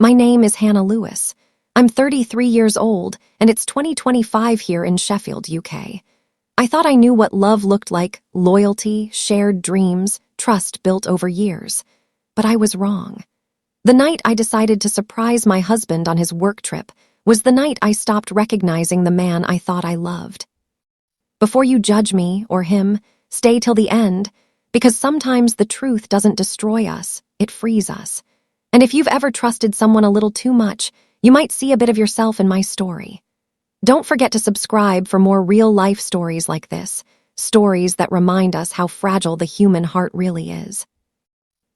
My name is Hannah Lewis. I'm 33 years old, and it's 2025 here in Sheffield, UK. I thought I knew what love looked like: loyalty, shared dreams, trust built over years. But I was wrong. The night I decided to surprise my husband on his work trip was the night I stopped recognizing the man I thought I loved. Before you judge me or him, stay till the end, because sometimes the truth doesn't destroy us, it frees us. And if you've ever trusted someone a little too much, you might see a bit of yourself in my story. Don't forget to subscribe for more real-life stories like this, stories that remind us how fragile the human heart really is.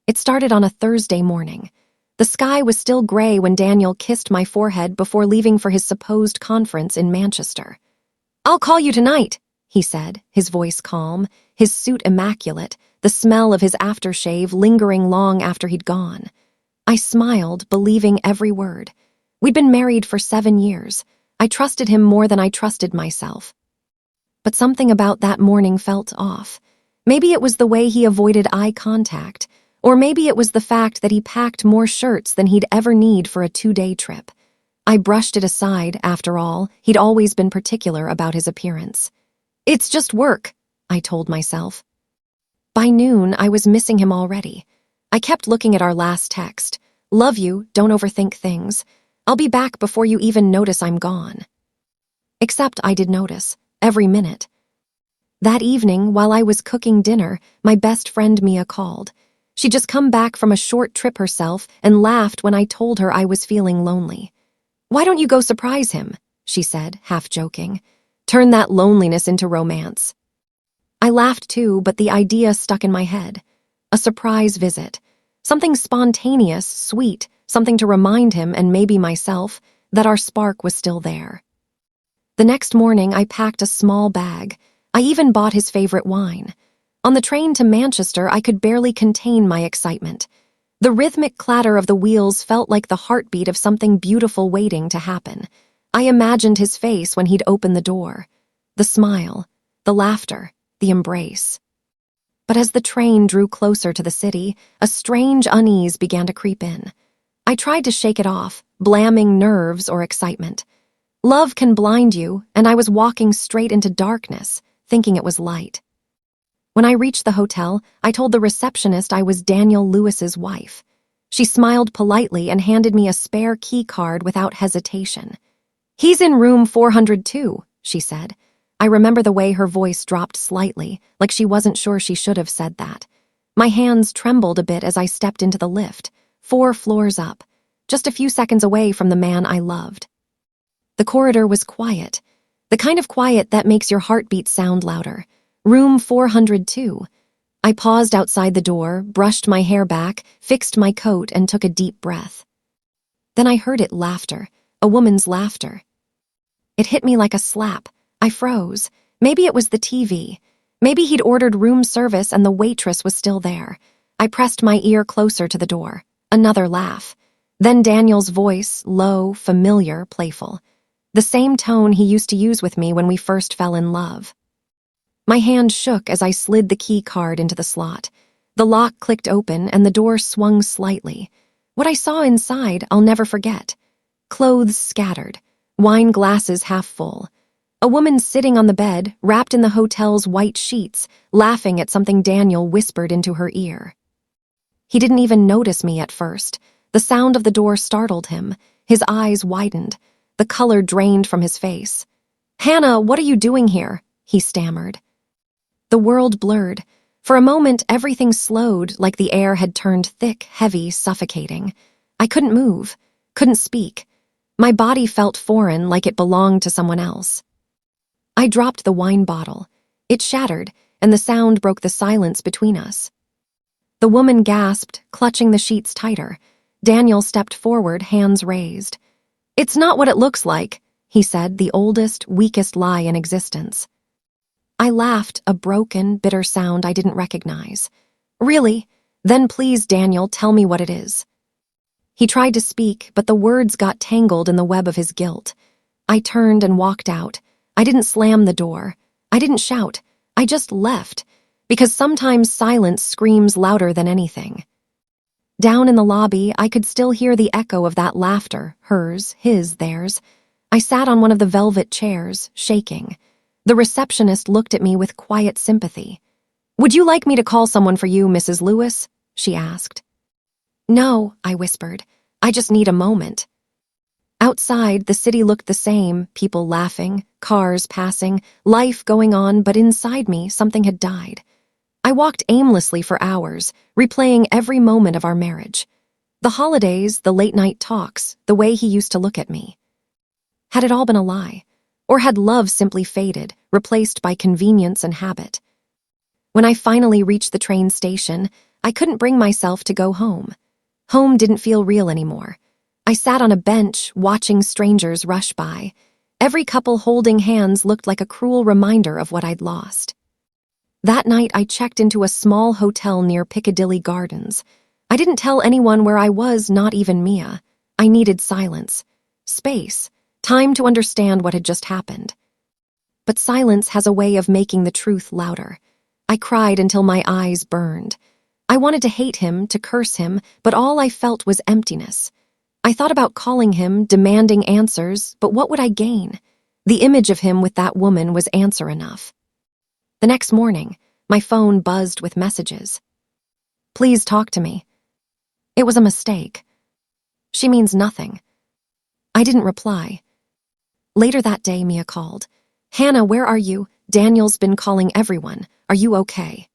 It started on a Thursday morning. The sky was still gray when Daniel kissed my forehead before leaving for his supposed conference in Manchester. "I'll call you tonight," he said, his voice calm, his suit immaculate, the smell of his aftershave lingering long after he'd gone. I smiled, believing every word. We'd been married for 7 years. I trusted him more than I trusted myself. But something about that morning felt off. Maybe it was the way he avoided eye contact, or maybe it was the fact that he packed more shirts than he'd ever need for a 2-day trip. I brushed it aside, after all, he'd always been particular about his appearance. "It's just work," I told myself. By noon, I was missing him already. I kept looking at our last text. "Love you, don't overthink things. I'll be back before you even notice I'm gone." Except I did notice, every minute. That evening, while I was cooking dinner, my best friend Mia called. She'd just come back from a short trip herself and laughed when I told her I was feeling lonely. "Why don't you go surprise him?" she said, half joking. "Turn that loneliness into romance." I laughed too, but the idea stuck in my head. A surprise visit. Something spontaneous, sweet, something to remind him, and maybe myself, that our spark was still there. The next morning, I packed a small bag. I even bought his favorite wine. On the train to Manchester, I could barely contain my excitement. The rhythmic clatter of the wheels felt like the heartbeat of something beautiful waiting to happen. I imagined his face when he'd open the door. The smile, the laughter, the embrace. But as the train drew closer to the city, a strange unease began to creep in. I tried to shake it off, blaming nerves or excitement. Love can blind you, and I was walking straight into darkness, thinking it was light. When I reached the hotel, I told the receptionist I was Daniel Lewis's wife. She smiled politely and handed me a spare key card without hesitation. "He's in room 402, she said. I remember the way her voice dropped slightly, like she wasn't sure she should have said that. My hands trembled a bit as I stepped into the lift, 4 floors up, just a few seconds away from the man I loved. The corridor was quiet, the kind of quiet that makes your heartbeat sound louder. Room 402. I paused outside the door, brushed my hair back, fixed my coat, and took a deep breath. Then I heard it: laughter, a woman's laughter. It hit me like a slap. I froze. Maybe it was the TV. Maybe he'd ordered room service and the waitress was still there. I pressed my ear closer to the door. Another laugh. Then Daniel's voice, low, familiar, playful. The same tone he used to use with me when we first fell in love. My hand shook as I slid the key card into the slot. The lock clicked open and the door swung slightly. What I saw inside, I'll never forget. Clothes scattered, wine glasses half full. A woman sitting on the bed, wrapped in the hotel's white sheets, laughing at something Daniel whispered into her ear. He didn't even notice me at first. The sound of the door startled him. His eyes widened. The color drained from his face. "Hannah, what are you doing here?" he stammered. The world blurred. For a moment, everything slowed, like the air had turned thick, heavy, suffocating. I couldn't move, couldn't speak. My body felt foreign, like it belonged to someone else. I dropped the wine bottle. It shattered, and the sound broke the silence between us. The woman gasped, clutching the sheets tighter. Daniel stepped forward, hands raised. "It's not what it looks like," he said, the oldest, weakest lie in existence. I laughed, a broken, bitter sound I didn't recognize. "Really? Then please, Daniel, tell me what it is." He tried to speak, but the words got tangled in the web of his guilt. I turned and walked out. I didn't slam the door. I didn't shout. I just left, because sometimes silence screams louder than anything. Down in the lobby, I could still hear the echo of that laughter, hers, his, theirs. I sat on one of the velvet chairs, shaking. The receptionist looked at me with quiet sympathy. "Would you like me to call someone for you, Mrs. Lewis?" she asked. "No," I whispered. "I just need a moment." Outside, the city looked the same, people laughing, cars passing, life going on, but inside me, something had died. I walked aimlessly for hours, replaying every moment of our marriage. The holidays, the late-night talks, the way he used to look at me. Had it all been a lie? Or had love simply faded, replaced by convenience and habit? When I finally reached the train station, I couldn't bring myself to go home. Home didn't feel real anymore. I sat on a bench, watching strangers rush by. Every couple holding hands looked like a cruel reminder of what I'd lost. That night, I checked into a small hotel near Piccadilly Gardens. I didn't tell anyone where I was, not even Mia. I needed silence, space, time to understand what had just happened. But silence has a way of making the truth louder. I cried until my eyes burned. I wanted to hate him, to curse him, but all I felt was emptiness. I thought about calling him, demanding answers, but what would I gain? The image of him with that woman was answer enough. The next morning, my phone buzzed with messages. "Please talk to me." It was a mistake. "She means nothing." I didn't reply. Later that day, Mia called. "Hannah, where are you? Daniel's been calling everyone. Are you okay?"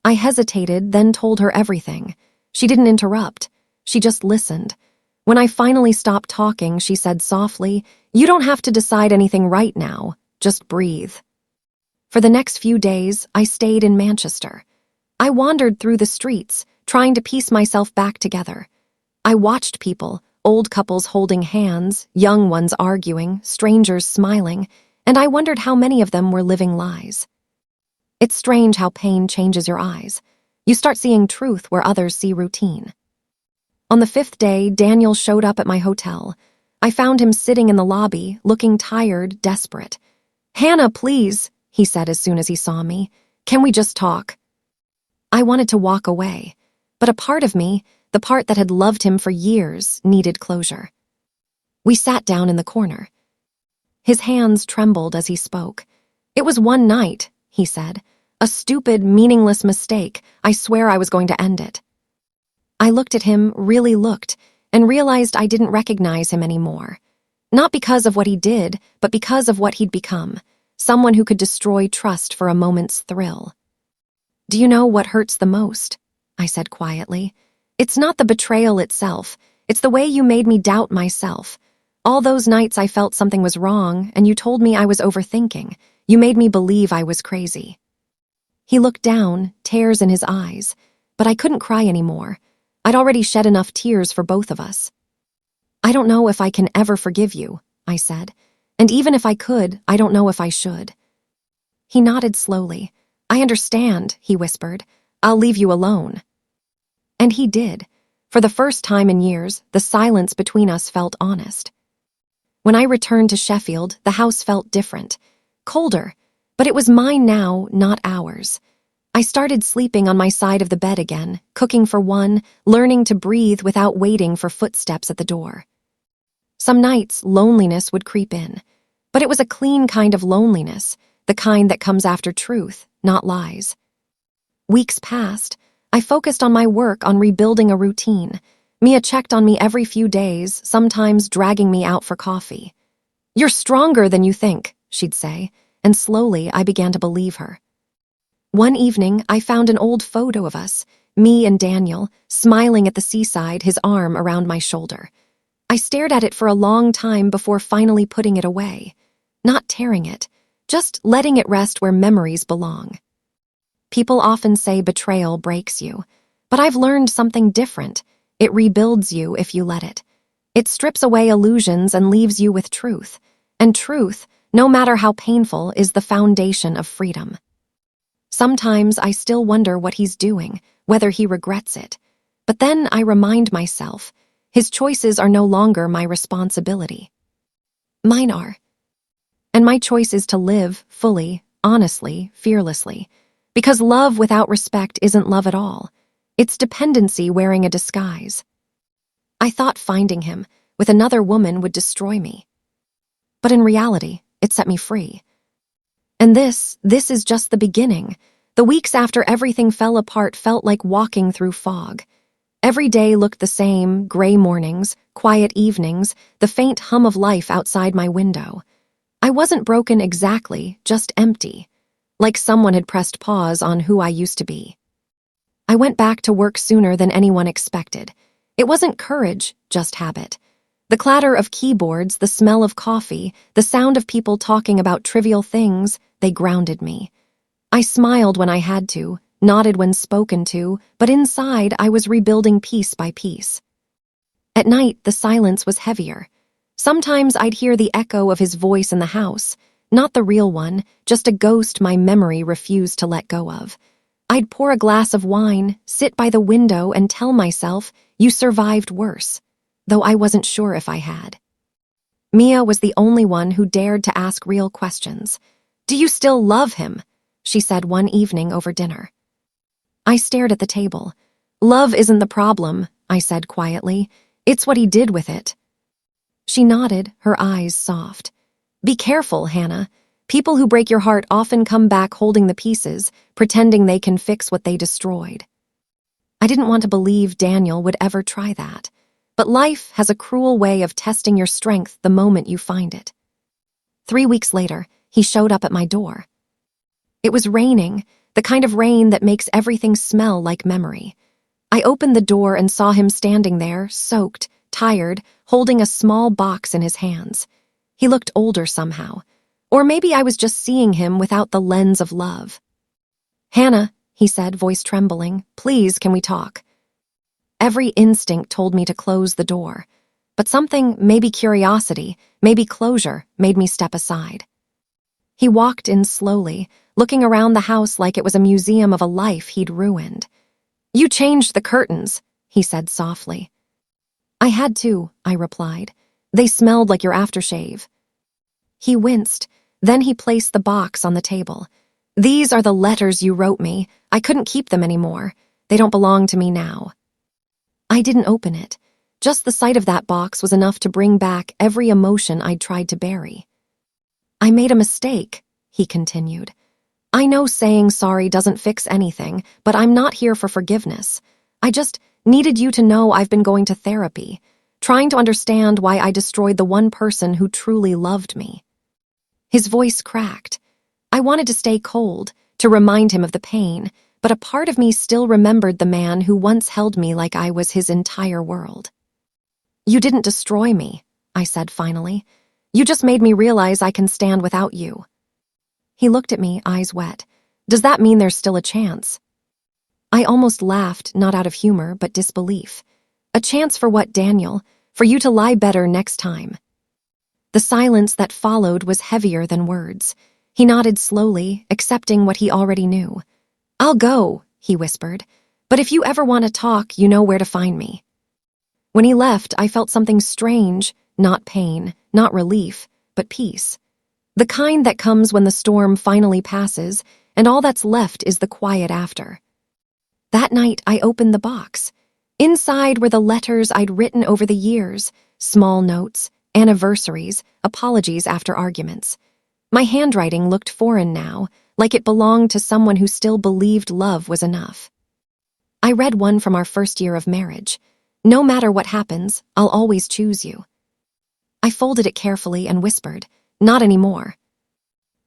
I hesitated, then told her everything. She didn't interrupt. She just listened. When I finally stopped talking, she said softly, "You don't have to decide anything right now. Just breathe." For the next few days, I stayed in Manchester. I wandered through the streets, trying to piece myself back together. I watched people, old couples holding hands, young ones arguing, strangers smiling, and I wondered how many of them were living lies. It's strange how pain changes your eyes. You start seeing truth where others see routine. On the 5th day, Daniel showed up at my hotel. I found him sitting in the lobby, looking tired, desperate. "Hannah, please," he said as soon as he saw me. "Can we just talk?" I wanted to walk away, but a part of me, the part that had loved him for years, needed closure. We sat down in the corner. His hands trembled as he spoke. "It was one night," he said. "A stupid, meaningless mistake. I swear I was going to end it." I looked at him, really looked, and realized I didn't recognize him anymore. Not because of what he did, but because of what he'd become. Someone who could destroy trust for a moment's thrill. "Do you know what hurts the most?" I said quietly. "It's not the betrayal itself. It's the way you made me doubt myself. All those nights I felt something was wrong, and you told me I was overthinking. You made me believe I was crazy." He looked down, tears in his eyes, but I couldn't cry anymore. I'd already shed enough tears for both of us. "I don't know if I can ever forgive you," I said. "And even if I could, I don't know if I should." He nodded slowly. "I understand," he whispered. "I'll leave you alone." And he did. For the first time in years, the silence between us felt honest. When I returned to Sheffield, the house felt different. Colder, but it was mine now, not ours. I started sleeping on my side of the bed again, cooking for one, learning to breathe without waiting for footsteps at the door. Some nights, loneliness would creep in, but it was a clean kind of loneliness, the kind that comes after truth, not lies. Weeks passed. I focused on my work, on rebuilding a routine. Mia checked on me every few days, sometimes dragging me out for coffee. "You're stronger than you think," she'd say, and slowly I began to believe her. One evening, I found an old photo of us, me and Daniel, smiling at the seaside, his arm around my shoulder. I stared at it for a long time before finally putting it away. Not tearing it, just letting it rest where memories belong. People often say betrayal breaks you, but I've learned something different. It rebuilds you if you let it. It strips away illusions and leaves you with truth. And truth, no matter how painful, is the foundation of freedom. Sometimes I still wonder what he's doing, whether he regrets it. But then I remind myself, his choices are no longer my responsibility. Mine are. And my choice is to live fully, honestly, fearlessly. Because love without respect isn't love at all. It's dependency wearing a disguise. I thought finding him with another woman would destroy me. But in reality, it set me free. And this is just the beginning. The weeks after everything fell apart felt like walking through fog. Every day looked the same: gray mornings, quiet evenings, the faint hum of life outside my window. I wasn't broken exactly, just empty, like someone had pressed pause on who I used to be. I went back to work sooner than anyone expected. It wasn't courage, just habit. The clatter of keyboards, the smell of coffee, the sound of people talking about trivial things, they grounded me. I smiled when I had to, nodded when spoken to, but inside I was rebuilding piece by piece. At night, the silence was heavier. Sometimes I'd hear the echo of his voice in the house, not the real one, just a ghost my memory refused to let go of. I'd pour a glass of wine, sit by the window, and tell myself, you survived worse, though I wasn't sure if I had. Mia was the only one who dared to ask real questions. "Do you still love him?" she said one evening over dinner. I stared at the table. "Love isn't the problem," I said quietly. "It's what he did with it." She nodded, her eyes soft. "Be careful, Hannah. People who break your heart often come back holding the pieces, pretending they can fix what they destroyed." I didn't want to believe Daniel would ever try that. But life has a cruel way of testing your strength the moment you find it. 3 weeks later, he showed up at my door. It was raining, the kind of rain that makes everything smell like memory. I opened the door and saw him standing there, soaked, tired, holding a small box in his hands. He looked older somehow. Or maybe I was just seeing him without the lens of love. "Hannah," he said, voice trembling, "please, can we talk?" Every instinct told me to close the door, but something, maybe curiosity, maybe closure, made me step aside. He walked in slowly, looking around the house like it was a museum of a life he'd ruined. "You changed the curtains," he said softly. "I had to," I replied. "They smelled like your aftershave." He winced, then he placed the box on the table. "These are the letters you wrote me. I couldn't keep them anymore. They don't belong to me now." I didn't open it. Just the sight of that box was enough to bring back every emotion I'd tried to bury. "I made a mistake," he continued. "I know saying sorry doesn't fix anything, but I'm not here for forgiveness. I just needed you to know I've been going to therapy, trying to understand why I destroyed the one person who truly loved me." His voice cracked. I wanted to stay cold, to remind him of the pain, but a part of me still remembered the man who once held me like I was his entire world. "You didn't destroy me," I said finally. "You just made me realize I can stand without you." He looked at me, eyes wet. "Does that mean there's still a chance?" I almost laughed, not out of humor, but disbelief. "A chance for what, Daniel? For you to lie better next time." The silence that followed was heavier than words. He nodded slowly, accepting what he already knew. "I'll go," he whispered, "but if you ever want to talk, you know where to find me." When he left, I felt something strange, not pain, not relief, but peace. The kind that comes when the storm finally passes, and all that's left is the quiet after. That night, I opened the box. Inside were the letters I'd written over the years, small notes, anniversaries, apologies after arguments. My handwriting looked foreign now, like it belonged to someone who still believed love was enough. I read one from our first year of marriage. "No matter what happens, I'll always choose you." I folded it carefully and whispered, "Not anymore."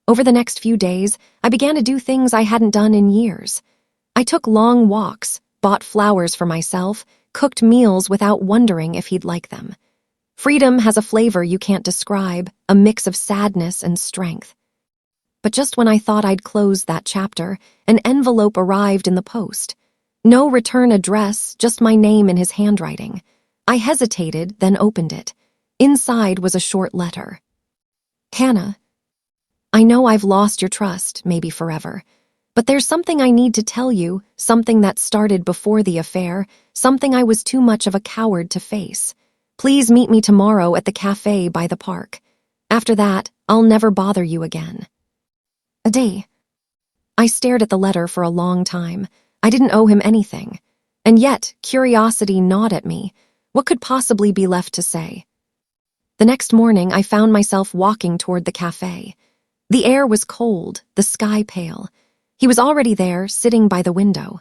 Over the next few days, I began to do things I hadn't done in years. I took long walks, bought flowers for myself, cooked meals without wondering if he'd like them. Freedom has a flavor you can't describe, a mix of sadness and strength. But just when I thought I'd closed that chapter, an envelope arrived in the post. No return address, just my name in his handwriting. I hesitated, then opened it. Inside was a short letter. "Hannah, I know I've lost your trust, maybe forever, but there's something I need to tell you, something that started before the affair, something I was too much of a coward to face. Please meet me tomorrow at the cafe by the park. After that, I'll never bother you again. A day." I stared at the letter for a long time. I didn't owe him anything. And yet, curiosity gnawed at me. What could possibly be left to say? The next morning, I found myself walking toward the cafe. The air was cold, the sky pale. He was already there, sitting by the window.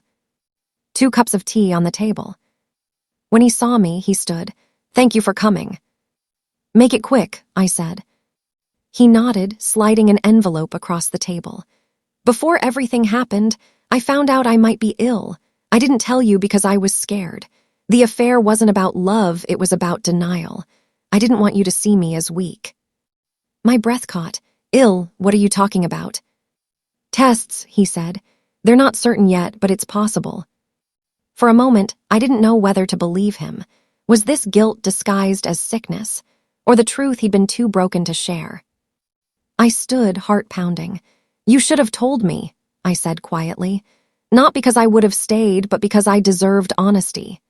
2 cups of tea on the table. When he saw me, he stood. "Thank you for coming." "Make it quick," I said. He nodded, sliding an envelope across the table. "Before everything happened, I found out I might be ill. I didn't tell you because I was scared. The affair wasn't about love, it was about denial. I didn't want you to see me as weak." My breath caught. "Ill, what are you talking about?" "Tests," he said. "They're not certain yet, but it's possible." For a moment, I didn't know whether to believe him. Was this guilt disguised as sickness, or the truth he'd been too broken to share? I stood, heart pounding. "You should have told me," I said quietly. "Not because I would have stayed, but because I deserved honesty."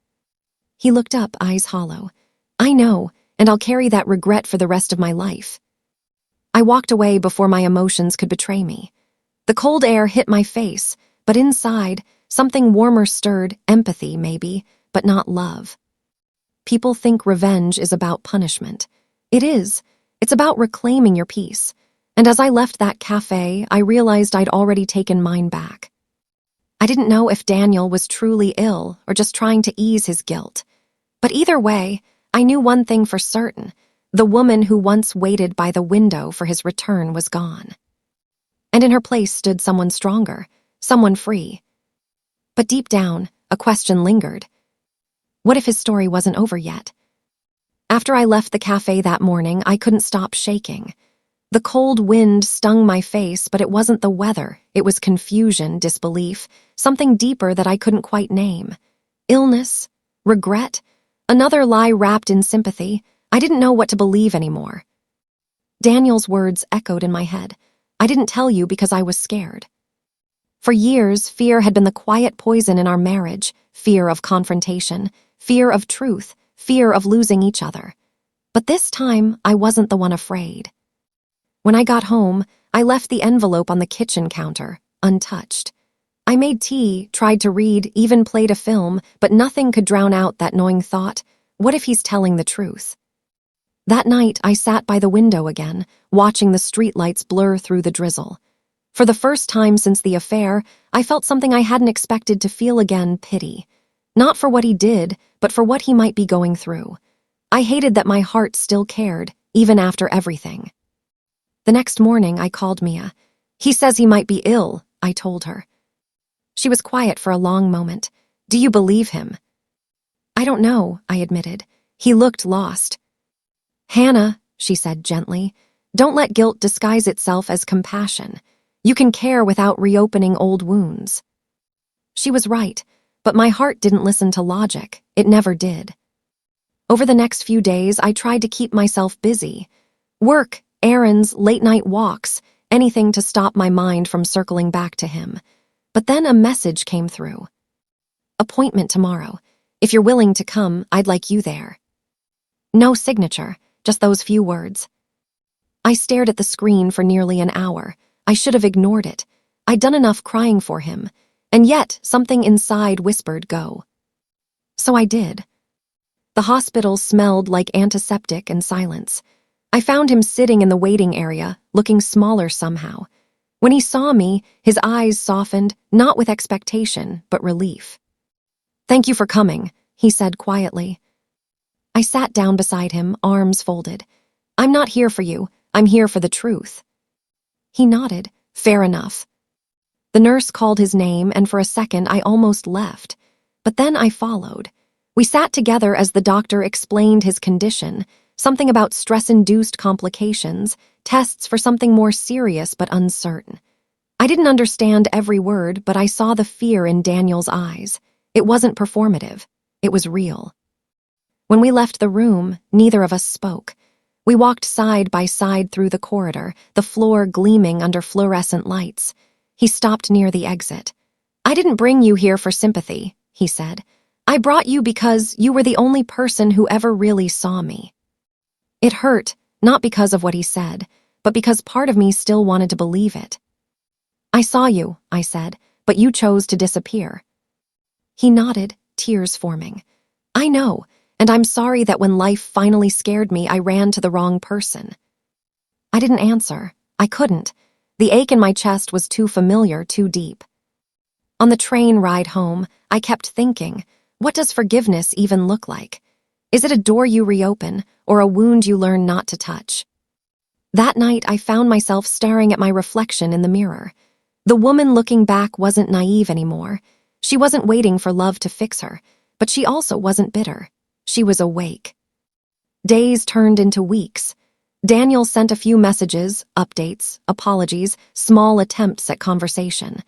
He looked up, eyes hollow. "I know, and I'll carry that regret for the rest of my life." I walked away before my emotions could betray me. The cold air hit my face, but inside, something warmer stirred, empathy maybe, but not love. People think revenge is about punishment. It is. It's about reclaiming your peace. And as I left that cafe, I realized I'd already taken mine back. I didn't know if Daniel was truly ill or just trying to ease his guilt. But either way, I knew one thing for certain. The woman who once waited by the window for his return was gone. And in her place stood someone stronger, someone free. But deep down, a question lingered. What if his story wasn't over yet? After I left the cafe that morning, I couldn't stop shaking. The cold wind stung my face, but it wasn't the weather. It was confusion, disbelief, something deeper that I couldn't quite name. Illness? Regret? Another lie wrapped in sympathy? I didn't know what to believe anymore. Daniel's words echoed in my head. "I didn't tell you because I was scared." For years, fear had been the quiet poison in our marriage. Fear of confrontation, fear of truth, fear of losing each other. But this time, I wasn't the one afraid. When I got home, I left the envelope on the kitchen counter, untouched. I made tea, tried to read, even played a film, but nothing could drown out that gnawing thought, what if he's telling the truth? That night, I sat by the window again, watching the streetlights blur through the drizzle. For the first time since the affair, I felt something I hadn't expected to feel again, pity. Not for what he did, but for what he might be going through. I hated that my heart still cared, even after everything. The next morning, I called Mia. "He says he might be ill," I told her. She was quiet for a long moment. "Do you believe him?" "I don't know," I admitted. He looked lost. "Hannah," she said gently, "don't let guilt disguise itself as compassion. You can care without reopening old wounds." She was right, but my heart didn't listen to logic. It never did. Over the next few days, I tried to keep myself busy. Work, errands, late-night walks, anything to stop my mind from circling back to him. But then a message came through. "Appointment tomorrow. If you're willing to come, I'd like you there." No signature, just those few words. I stared at the screen for nearly an hour. I should have ignored it. I'd done enough crying for him, and yet something inside whispered go. So I did. The hospital smelled like antiseptic and silence. I found him sitting in the waiting area, looking smaller somehow. When he saw me, his eyes softened, not with expectation, but relief. "Thank you for coming," he said quietly. I sat down beside him, arms folded. "I'm not here for you. I'm here for the truth." He nodded. "Fair enough." The nurse called his name, and for a second I almost left. But then I followed. We sat together as the doctor explained his condition, something about stress-induced complications, tests for something more serious but uncertain. I didn't understand every word, but I saw the fear in Daniel's eyes. It wasn't performative. It was real. When we left the room, neither of us spoke. We walked side by side through the corridor, the floor gleaming under fluorescent lights. He stopped near the exit. "I didn't bring you here for sympathy," he said. "I brought you because you were the only person who ever really saw me." It hurt, not because of what he said, but because part of me still wanted to believe it. "I saw you," I said, "but you chose to disappear." He nodded, tears forming. I know, and I'm sorry that when life finally scared me, I ran to the wrong person. I didn't answer. I couldn't. The ache in my chest was too familiar, too deep. On the train ride home, I kept thinking, what does forgiveness even look like? Is it a door you reopen, or a wound you learn not to touch? That night, I found myself staring at my reflection in the mirror. The woman looking back wasn't naive anymore. She wasn't waiting for love to fix her, but she also wasn't bitter. She was awake. Days turned into weeks. Daniel sent a few messages, updates, apologies, small attempts at conversation.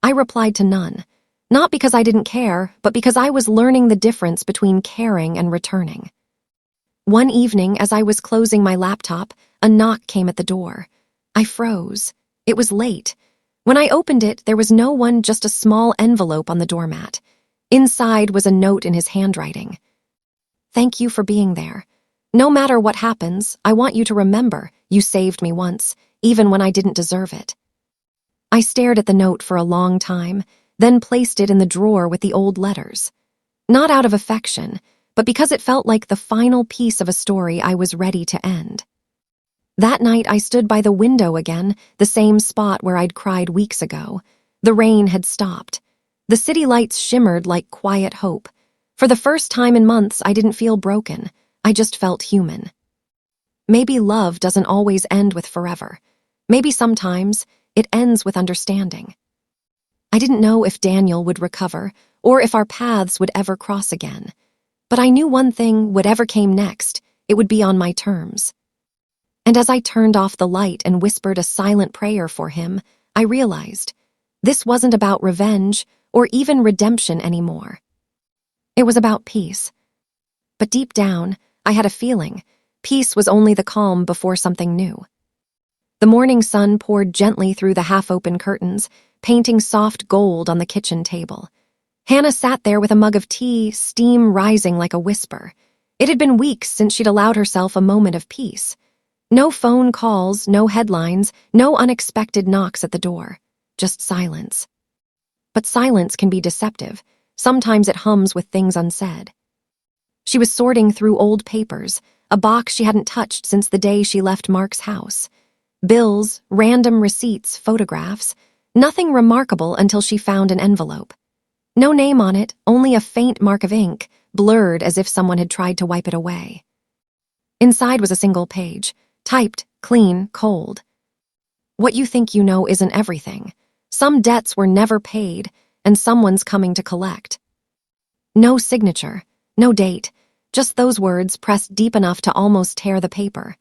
I replied to none, not because I didn't care, but because I was learning the difference between caring and returning. One evening, as I was closing my laptop, a knock came at the door. I froze. It was late. When I opened it, there was no one, just a small envelope on the doormat. Inside was a note in his handwriting. Thank you for being there. No matter what happens, I want you to remember you saved me once, even when I didn't deserve it. I stared at the note for a long time, then placed it in the drawer with the old letters. Not out of affection, but because it felt like the final piece of a story I was ready to end. That night, I stood by the window again, the same spot where I'd cried weeks ago. The rain had stopped. The city lights shimmered like quiet hope. For the first time in months, I didn't feel broken. I just felt human. Maybe love doesn't always end with forever. Maybe sometimes it ends with understanding. I didn't know if Daniel would recover or if our paths would ever cross again. But I knew one thing, whatever came next, it would be on my terms. And as I turned off the light and whispered a silent prayer for him, I realized this wasn't about revenge or even redemption anymore. It was about peace. But deep down, I had a feeling peace was only the calm before something new. The morning sun poured gently through the half-open curtains, painting soft gold on the kitchen table. Hannah sat there with a mug of tea, steam rising like a whisper. It had been weeks since she'd allowed herself a moment of peace. No phone calls, no headlines, no unexpected knocks at the door. Just silence. But silence can be deceptive. Sometimes it hums with things unsaid. She was sorting through old papers, a box she hadn't touched since the day she left Mark's house. Bills, random receipts, photographs. Nothing remarkable until she found an envelope. No name on it, only a faint mark of ink, blurred as if someone had tried to wipe it away. Inside was a single page, typed, clean, cold. What you think you know isn't everything. Some debts were never paid, and someone's coming to collect. No signature, no date, just those words pressed deep enough to almost tear the paper.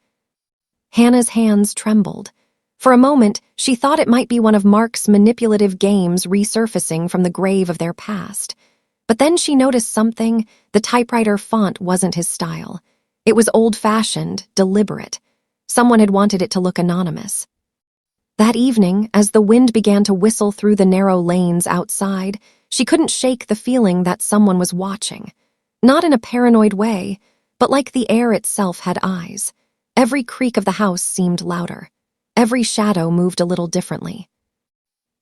Hannah's hands trembled. For a moment, she thought it might be one of Mark's manipulative games resurfacing from the grave of their past. But then she noticed something. The typewriter font wasn't his style. It was old-fashioned, deliberate. Someone had wanted it to look anonymous. That evening, as the wind began to whistle through the narrow lanes outside, she couldn't shake the feeling that someone was watching. Not in a paranoid way, but like the air itself had eyes. Every creak of the house seemed louder. Every shadow moved a little differently.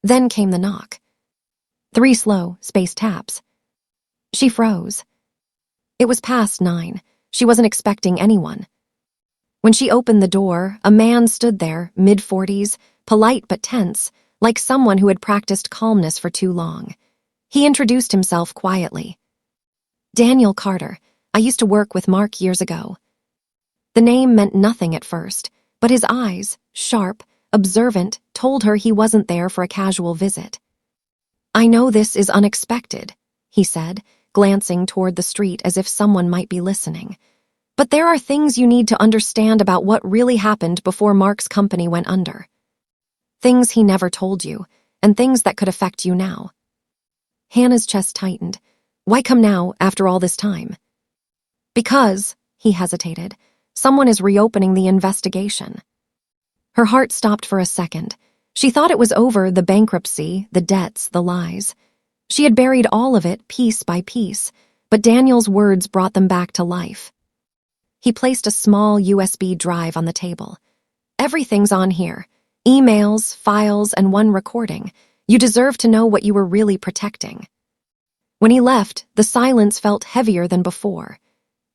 Then came the knock. 3 slow, spaced taps. She froze. It was past 9. She wasn't expecting anyone. When she opened the door, a man stood there, mid-40s, polite but tense, like someone who had practiced calmness for too long. He introduced himself quietly. Daniel Carter. I used to work with Mark years ago. The name meant nothing at first, but his eyes, sharp, observant, told her he wasn't there for a casual visit. I know this is unexpected, he said, glancing toward the street as if someone might be listening. But there are things you need to understand about what really happened before Mark's company went under. Things he never told you, and things that could affect you now. Hannah's chest tightened. Why come now, after all this time? Because, he hesitated, someone is reopening the investigation. Her heart stopped for a second. She thought it was over, the bankruptcy, the debts, the lies. She had buried all of it, piece by piece, but Daniel's words brought them back to life. He placed a small USB drive on the table. Everything's on here. Emails, files, and one recording. You deserve to know what you were really protecting. When he left, the silence felt heavier than before.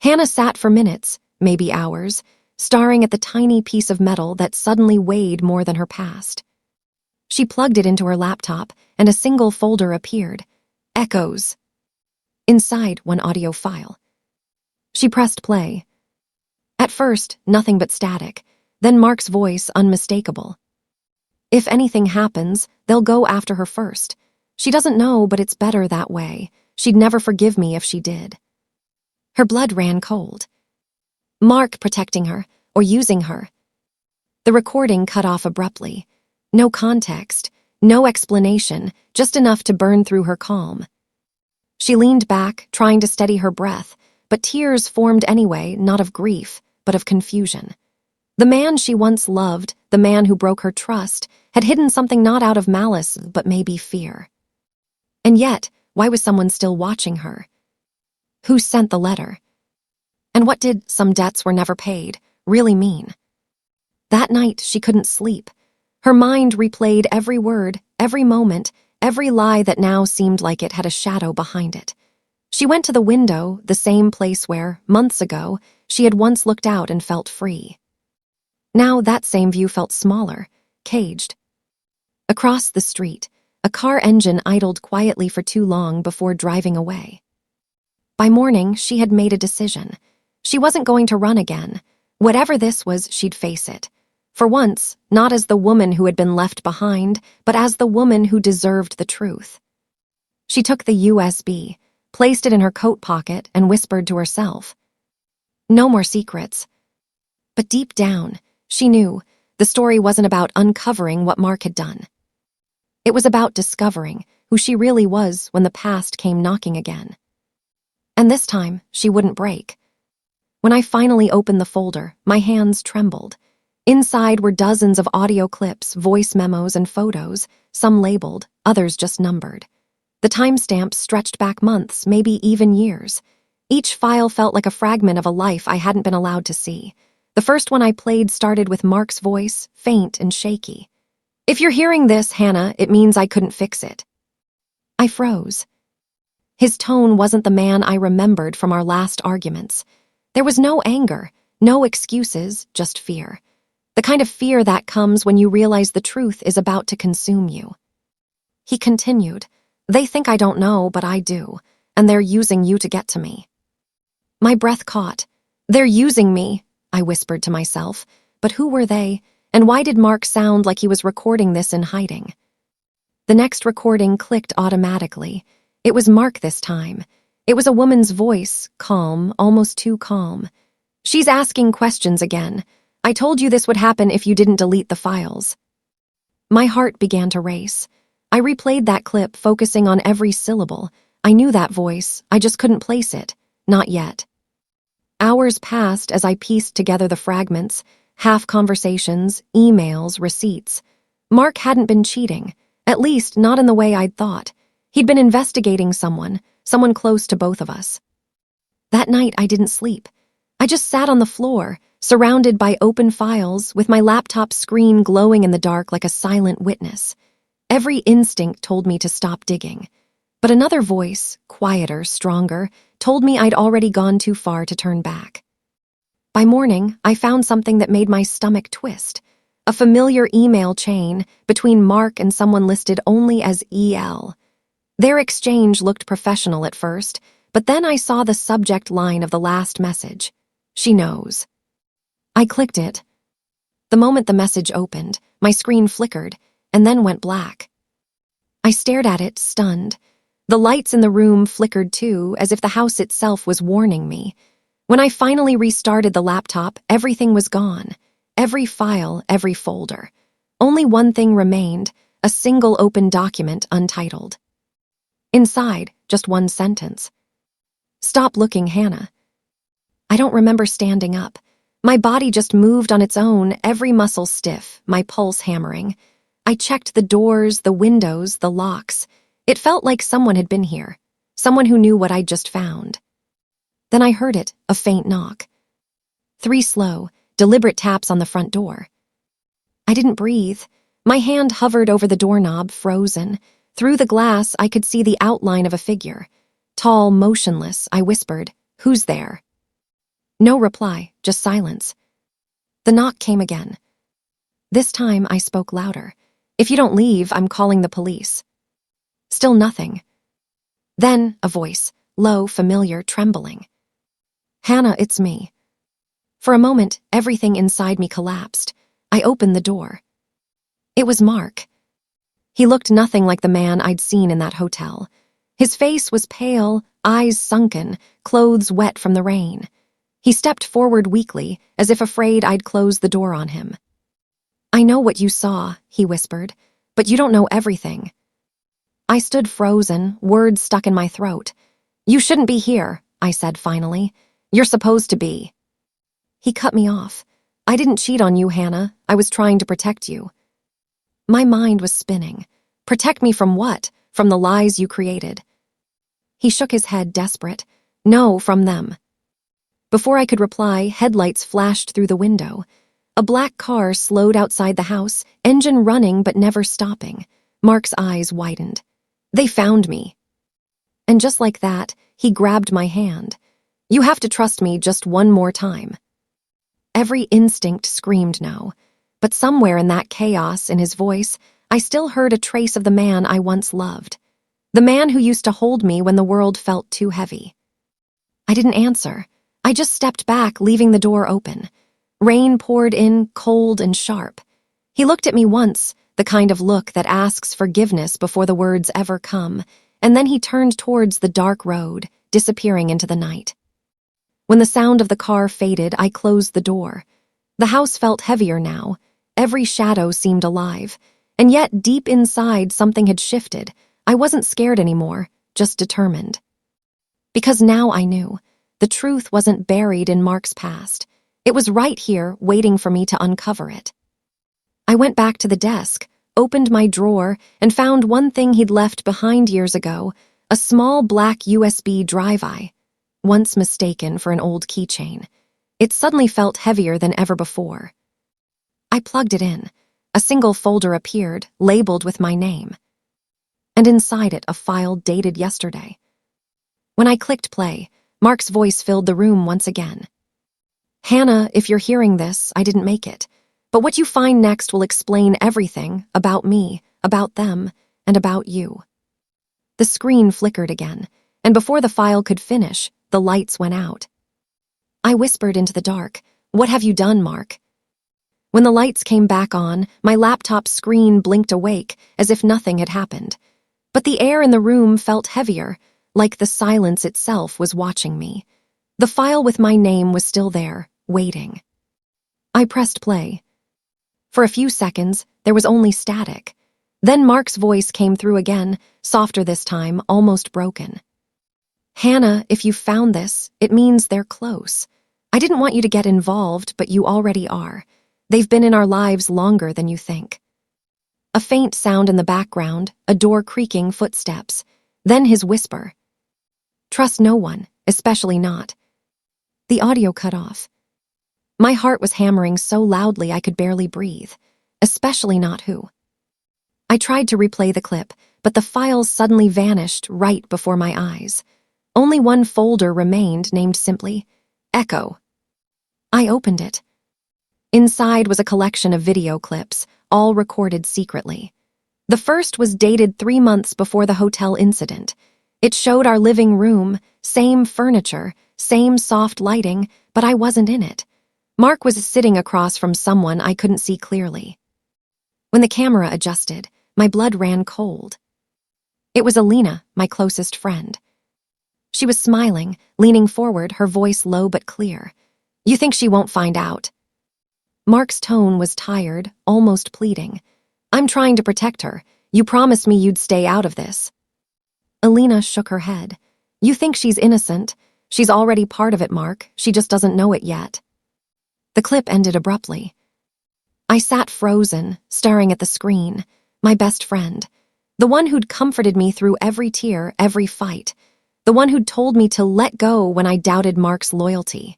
Hannah sat for minutes, maybe hours, staring at the tiny piece of metal that suddenly weighed more than her past. She plugged it into her laptop, and a single folder appeared. Echoes. Inside, one audio file. She pressed play. At first, nothing but static, then Mark's voice unmistakable. If anything happens, they'll go after her first. She doesn't know, but it's better that way. She'd never forgive me if she did. Her blood ran cold. Mark protecting her, or using her. The recording cut off abruptly. No context, no explanation, just enough to burn through her calm. She leaned back, trying to steady her breath, but tears formed anyway, not of grief, but of confusion. The man she once loved, the man who broke her trust, had hidden something not out of malice, but maybe fear. And yet, why was someone still watching her? Who sent the letter? And what did "some debts were never paid" really mean? That night, she couldn't sleep. Her mind replayed every word, every moment, every lie that now seemed like it had a shadow behind it. She went to the window, the same place where, months ago, she had once looked out and felt free. Now that same view felt smaller, caged. Across the street, a car engine idled quietly for too long before driving away. By morning, she had made a decision. She wasn't going to run again. Whatever this was, she'd face it. For once, not as the woman who had been left behind, but as the woman who deserved the truth. She took the USB, placed it in her coat pocket, and whispered to herself, "No more secrets." But deep down, she knew the story wasn't about uncovering what Mark had done. It was about discovering who she really was when the past came knocking again. And this time, she wouldn't break. When I finally opened the folder, my hands trembled. Inside were dozens of audio clips, voice memos, and photos, some labeled, others just numbered. The timestamps stretched back months, maybe even years. Each file felt like a fragment of a life I hadn't been allowed to see. The first one I played started with Mark's voice, faint and shaky. "If you're hearing this, Hannah, it means I couldn't fix it." I froze. His tone wasn't the man I remembered from our last arguments. There was no anger, no excuses, just fear. The kind of fear that comes when you realize the truth is about to consume you. He continued, "They think I don't know, but I do, and they're using you to get to me." My breath caught. "They're using me," I whispered to myself, but who were they, and why did Mark sound like he was recording this in hiding? The next recording clicked automatically. It was Mark this time. It was a woman's voice, calm, almost too calm. "She's asking questions again. I told you this would happen if you didn't delete the files." My heart began to race. I replayed that clip, focusing on every syllable. I knew that voice, I just couldn't place it. Not yet. Hours passed as I pieced together the fragments, half conversations, emails, receipts. Mark hadn't been cheating, at least not in the way I'd thought. He'd been investigating someone close to both of us. That night I didn't sleep. I just sat on the floor, surrounded by open files, with my laptop screen glowing in the dark like a silent witness. Every instinct told me to stop digging. But another voice, quieter, stronger, told me I'd already gone too far to turn back. By morning, I found something that made my stomach twist. A familiar email chain between Mark and someone listed only as EL. Their exchange looked professional at first, but then I saw the subject line of the last message. "She knows." I clicked it. The moment the message opened, my screen flickered, and then went black. I stared at it, stunned. The lights in the room flickered too, as if the house itself was warning me. When I finally restarted the laptop, everything was gone. Every file, every folder. Only one thing remained, a single open document untitled. Inside, just one sentence. "Stop looking, Hannah." I don't remember standing up. My body just moved on its own, every muscle stiff, my pulse hammering. I checked the doors, the windows, the locks. It felt like someone had been here, someone who knew what I'd just found. Then I heard it, a faint knock. 3 slow, deliberate taps on the front door. I didn't breathe. My hand hovered over the doorknob, frozen. Through the glass, I could see the outline of a figure. Tall, motionless, I whispered, "Who's there?" No reply, just silence. The knock came again. This time I spoke louder. "If you don't leave, I'm calling the police." Still nothing. Then a voice, low, familiar, trembling. "Hannah, it's me." For a moment, everything inside me collapsed. I opened the door. It was Mark. He looked nothing like the man I'd seen in that hotel. His face was pale, eyes sunken, clothes wet from the rain. He stepped forward weakly, as if afraid I'd close the door on him. "I know what you saw," he whispered, "but you don't know everything." I stood frozen, words stuck in my throat. "You shouldn't be here," I said finally. "You're supposed to be." He cut me off. "I didn't cheat on you, Hannah. I was trying to protect you." My mind was spinning. Protect me from what? From the lies you created. He shook his head, desperate. "No, from them." Before I could reply, headlights flashed through the window. A black car slowed outside the house, engine running but never stopping. Mark's eyes widened. "They found me." And just like that, he grabbed my hand. "You have to trust me just one more time." Every instinct screamed no, but somewhere in that chaos in his voice, I still heard a trace of the man I once loved. The man who used to hold me when the world felt too heavy. I didn't answer. I just stepped back, leaving the door open. Rain poured in, cold and sharp. He looked at me once, the kind of look that asks forgiveness before the words ever come, and then he turned towards the dark road, disappearing into the night. When the sound of the car faded, I closed the door. The house felt heavier now. Every shadow seemed alive. And yet, deep inside, something had shifted. I wasn't scared anymore, just determined. Because now I knew. The truth wasn't buried in Mark's past. It was right here, waiting for me to uncover it. I went back to the desk, opened my drawer, and found one thing he'd left behind years ago, a small black USB drive-i, once mistaken for an old keychain. It suddenly felt heavier than ever before. I plugged it in. A single folder appeared, labeled with my name. And inside it, a file dated yesterday. When I clicked play, Mark's voice filled the room once again. "Hannah, if you're hearing this, I didn't make it. But what you find next will explain everything about me, about them, and about you." The screen flickered again, and before the file could finish, the lights went out. I whispered into the dark, "What have you done, Mark?" When the lights came back on, my laptop screen blinked awake as if nothing had happened. But the air in the room felt heavier, like the silence itself was watching me. The file with my name was still there, waiting. I pressed play. For a few seconds, there was only static. Then Mark's voice came through again, softer this time, almost broken. "Hannah, if you found this, it means they're close. I didn't want you to get involved, but you already are. They've been in our lives longer than you think." A faint sound in the background, a door creaking, footsteps. Then his whisper. "Trust no one, especially not." The audio cut off. My heart was hammering so loudly I could barely breathe. Especially not who. I tried to replay the clip, but the files suddenly vanished right before my eyes. Only one folder remained, named simply Echo. I opened it. Inside was a collection of video clips, all recorded secretly. The first was dated 3 months before the hotel incident. It showed our living room, same furniture, same soft lighting, but I wasn't in it. Mark was sitting across from someone I couldn't see clearly. When the camera adjusted, my blood ran cold. It was Alina, my closest friend. She was smiling, leaning forward, her voice low but clear. "You think she won't find out?" Mark's tone was tired, almost pleading. "I'm trying to protect her. You promised me you'd stay out of this." Alina shook her head. "You think she's innocent? She's already part of it, Mark. She just doesn't know it yet." The clip ended abruptly. I sat frozen, staring at the screen. My best friend. The one who'd comforted me through every tear, every fight. The one who'd told me to let go when I doubted Mark's loyalty.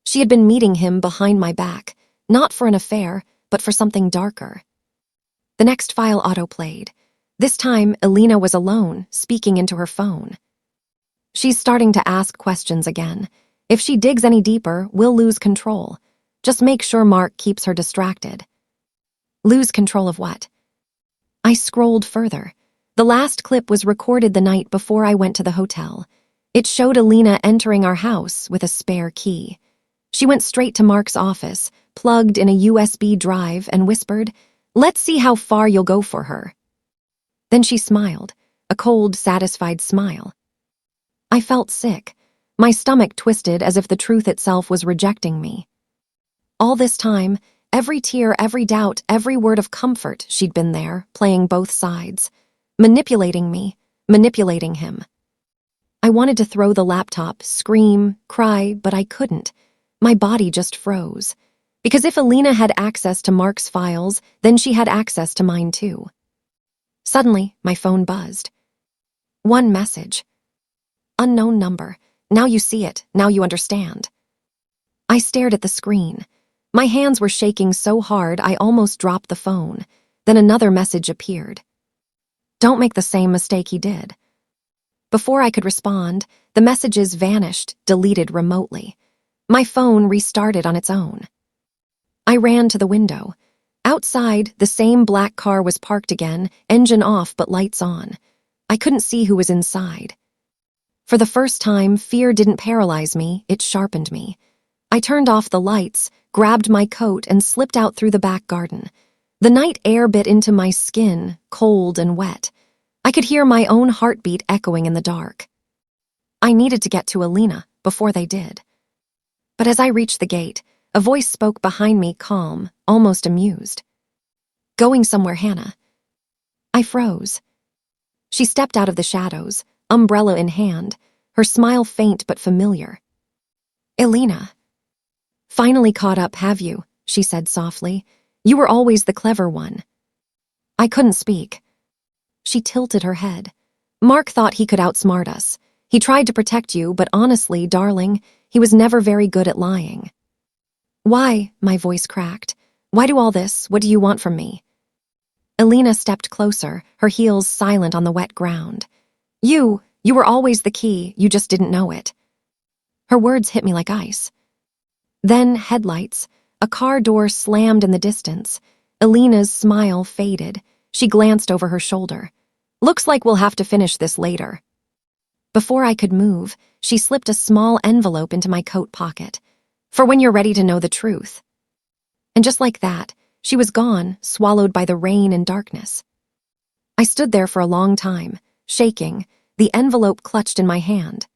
She had been meeting him behind my back, not for an affair, but for something darker. The next file auto-played. This time, Alina was alone, speaking into her phone. She's starting to ask questions again. If she digs any deeper, we'll lose control. Just make sure Mark keeps her distracted. Lose control of what? I scrolled further. The last clip was recorded the night before I went to the hotel. It showed Alina entering our house with a spare key. She went straight to Mark's office, plugged in a USB drive, and whispered, "Let's see how far you'll go for her." Then she smiled, a cold, satisfied smile. I felt sick. My stomach twisted as if the truth itself was rejecting me. All this time, every tear, every doubt, every word of comfort, she'd been there, playing both sides. Manipulating me, manipulating him. I wanted to throw the laptop, scream, cry, but I couldn't. My body just froze. Because if Alina had access to Mark's files, then she had access to mine too. Suddenly, my phone buzzed. One message. Unknown number. Now you see it. Now you understand. I stared at the screen. My hands were shaking so hard I almost dropped the phone. Then another message appeared. Don't make the same mistake he did. Before I could respond, the messages vanished, deleted remotely. My phone restarted on its own. I ran to the window. Outside, the same black car was parked again, engine off but lights on. I couldn't see who was inside. For the first time, fear didn't paralyze me, it sharpened me. I turned off the lights, grabbed my coat, and slipped out through the back garden. The night air bit into my skin, cold and wet. I could hear my own heartbeat echoing in the dark. I needed to get to Alina before they did. But as I reached the gate, a voice spoke behind me, calm, almost amused. Going somewhere, Hannah. I froze. She stepped out of the shadows, umbrella in hand, her smile faint but familiar. Alina. Finally caught up, have you? She said softly. You were always the clever one. I couldn't speak. She tilted her head. Mark thought he could outsmart us. He tried to protect you, but honestly, darling, he was never very good at lying. Why? My voice cracked. Why do all this? What do you want from me? Alina stepped closer, her heels silent on the wet ground. You were always the key, you just didn't know it. Her words hit me like ice. Then headlights, a car door slammed in the distance. Alina's smile faded. She glanced over her shoulder. Looks like we'll have to finish this later. Before I could move, she slipped a small envelope into my coat pocket. For when you're ready to know the truth. And just like that, she was gone, swallowed by the rain and darkness. I stood there for a long time, shaking, the envelope clutched in my hand.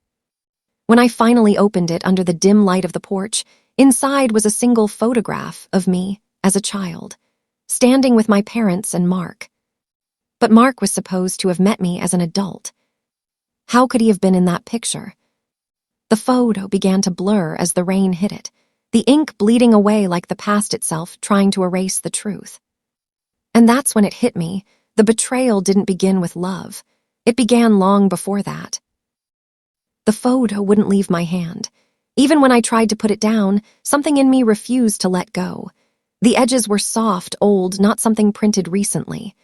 When I finally opened it under the dim light of the porch, inside was a single photograph of me as a child, standing with my parents and Mark. But Mark was supposed to have met me as an adult. How could he have been in that picture? The photo began to blur as the rain hit it, the ink bleeding away like the past itself trying to erase the truth. And that's when it hit me, the betrayal didn't begin with love. It began long before that. The photo wouldn't leave my hand. Even when I tried to put it down, something in me refused to let go. The edges were soft, old, not something printed recently.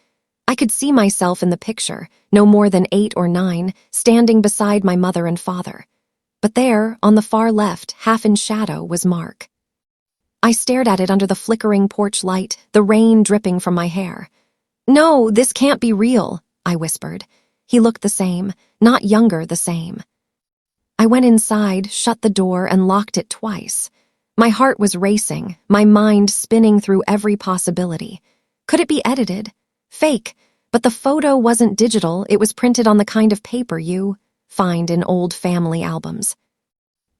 I could see myself in the picture, no more than 8 or 9, standing beside my mother and father. But there, on the far left, half in shadow, was Mark. I stared at it under the flickering porch light, the rain dripping from my hair. "No, this can't be real," I whispered. He looked the same, not younger, the same. I went inside, shut the door, and locked it twice. My heart was racing, my mind spinning through every possibility. Could it be edited? Fake. But the photo wasn't digital, it was printed on the kind of paper you find in old family albums.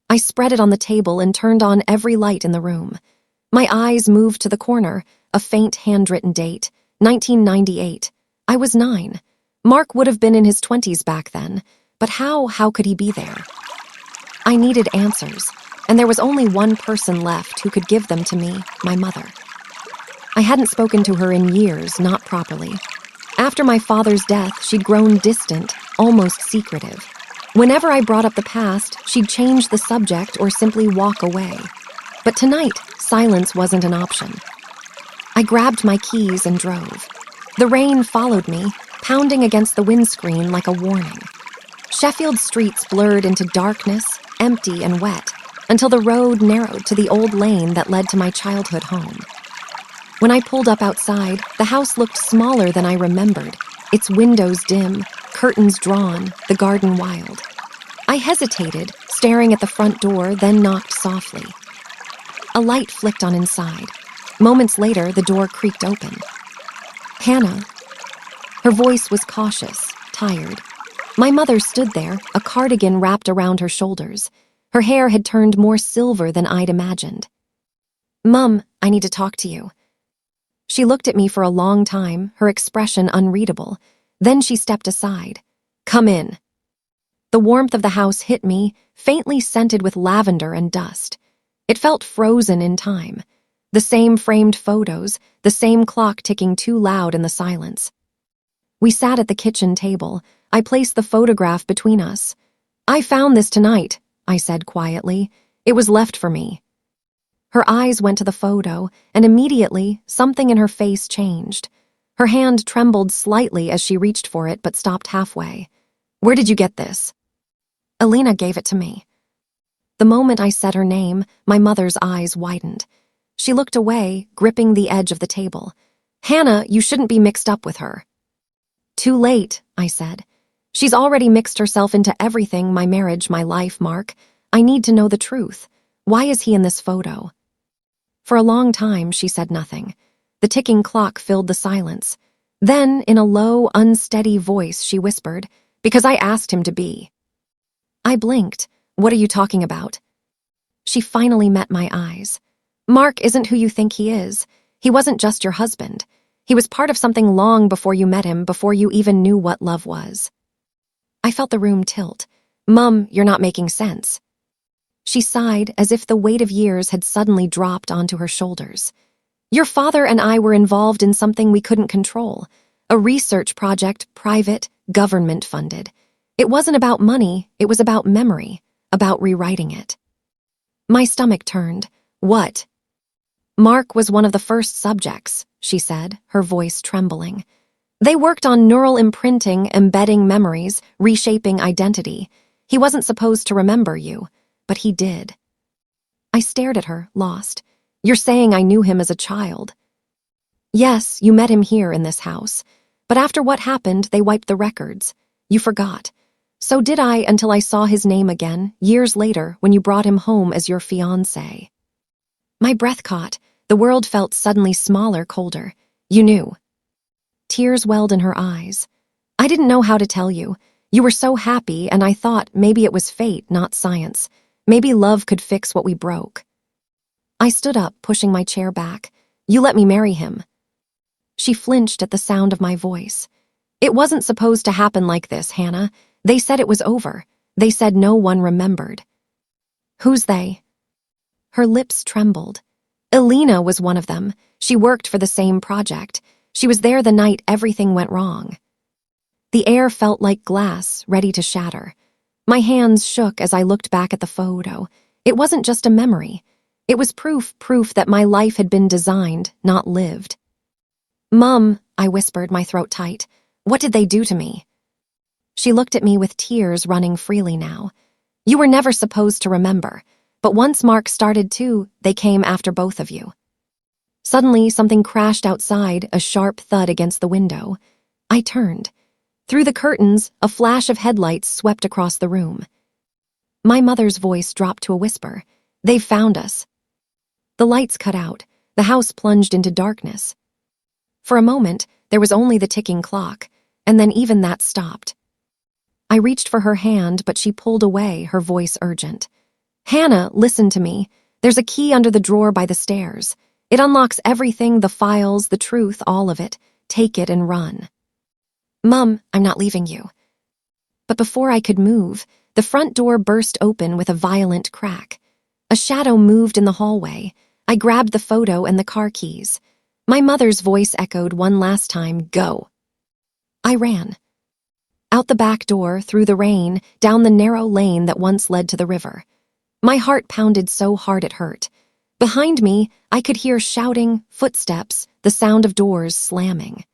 I spread it on the table and turned on every light in the room. My eyes moved to the corner, a faint handwritten date, 1998. I was 9. Mark would have been in his 20s back then, but how could he be there? I needed answers, and there was only one person left who could give them to me, my mother. I hadn't spoken to her in years, not properly. After my father's death, she'd grown distant, almost secretive. Whenever I brought up the past, she'd change the subject or simply walk away. But tonight, silence wasn't an option. I grabbed my keys and drove. The rain followed me, pounding against the windscreen like a warning. Sheffield's streets blurred into darkness, empty and wet, until the road narrowed to the old lane that led to my childhood home. When I pulled up outside, the house looked smaller than I remembered, its windows dim, curtains drawn, the garden wild. I hesitated, staring at the front door, then knocked softly. A light flicked on inside. Moments later, the door creaked open. Hannah. Her voice was cautious, tired. My mother stood there, a cardigan wrapped around her shoulders. Her hair had turned more silver than I'd imagined. "Mum, I need to talk to you." She looked at me for a long time, her expression unreadable. Then she stepped aside. "Come in." The warmth of the house hit me, faintly scented with lavender and dust. It felt frozen in time. The same framed photos, the same clock ticking too loud in the silence. We sat at the kitchen table. I placed the photograph between us. "I found this tonight," I said quietly. "It was left for me." Her eyes went to the photo, and immediately something in her face changed. Her hand trembled slightly as she reached for it but stopped halfway. "Where did you get this?" "Alina gave it to me." The moment I said her name, my mother's eyes widened. She looked away, gripping the edge of the table. "Hannah, you shouldn't be mixed up with her." "Too late," I said. "She's already mixed herself into everything, my marriage, my life, Mark. I need to know the truth. Why is he in this photo?" For a long time, she said nothing. The ticking clock filled the silence. Then, in a low, unsteady voice, she whispered, "Because I asked him to be." I blinked. "What are you talking about?" She finally met my eyes. "Mark isn't who you think he is. He wasn't just your husband. He was part of something long before you met him, before you even knew what love was." I felt the room tilt. "Mum, you're not making sense." She sighed as if the weight of years had suddenly dropped onto her shoulders. "Your father and I were involved in something we couldn't control. A research project, private, government-funded. It wasn't about money, it was about memory, about rewriting it." My stomach turned. "What?" "Mark was one of the first subjects," she said, her voice trembling. "They worked on neural imprinting, embedding memories, reshaping identity. He wasn't supposed to remember you, but he did." I stared at her, lost. "You're saying I knew him as a child?" "Yes, you met him here in this house. But after what happened, they wiped the records. You forgot. So did I until I saw his name again, years later, when you brought him home as your fiancé." My breath caught. The world felt suddenly smaller, colder. "You knew." Tears welled in her eyes. "I didn't know how to tell you. You were so happy, and I thought maybe it was fate, not science. Maybe love could fix what we broke." I stood up, pushing my chair back. "You let me marry him." She flinched at the sound of my voice. "It wasn't supposed to happen like this, Hannah. They said it was over. They said no one remembered." "Who's they?" Her lips trembled. "Alina was one of them. She worked for the same project. She was there the night everything went wrong." The air felt like glass, ready to shatter. My hands shook as I looked back at the photo. It wasn't just a memory. It was proof that my life had been designed, not lived. "Mum," I whispered, my throat tight. "What did they do to me?" She looked at me with tears running freely now. "You were never supposed to remember. But once Mark started to, they came after both of you." Suddenly, something crashed outside, a sharp thud against the window. I turned. Through the curtains, a flash of headlights swept across the room. My mother's voice dropped to a whisper. "They've found us." The lights cut out. The house plunged into darkness. For a moment, there was only the ticking clock, and then even that stopped. I reached for her hand, but she pulled away, her voice urgent. "Hannah, listen to me. There's a key under the drawer by the stairs. It unlocks everything, the files, the truth, all of it. Take it and run." "Mum, I'm not leaving you." But before I could move, the front door burst open with a violent crack. A shadow moved in the hallway. I grabbed the photo and the car keys. My mother's voice echoed one last time, "Go." I ran. Out the back door, through the rain, down the narrow lane that once led to the river. My heart pounded so hard it hurt. Behind me, I could hear shouting, footsteps, the sound of doors slamming.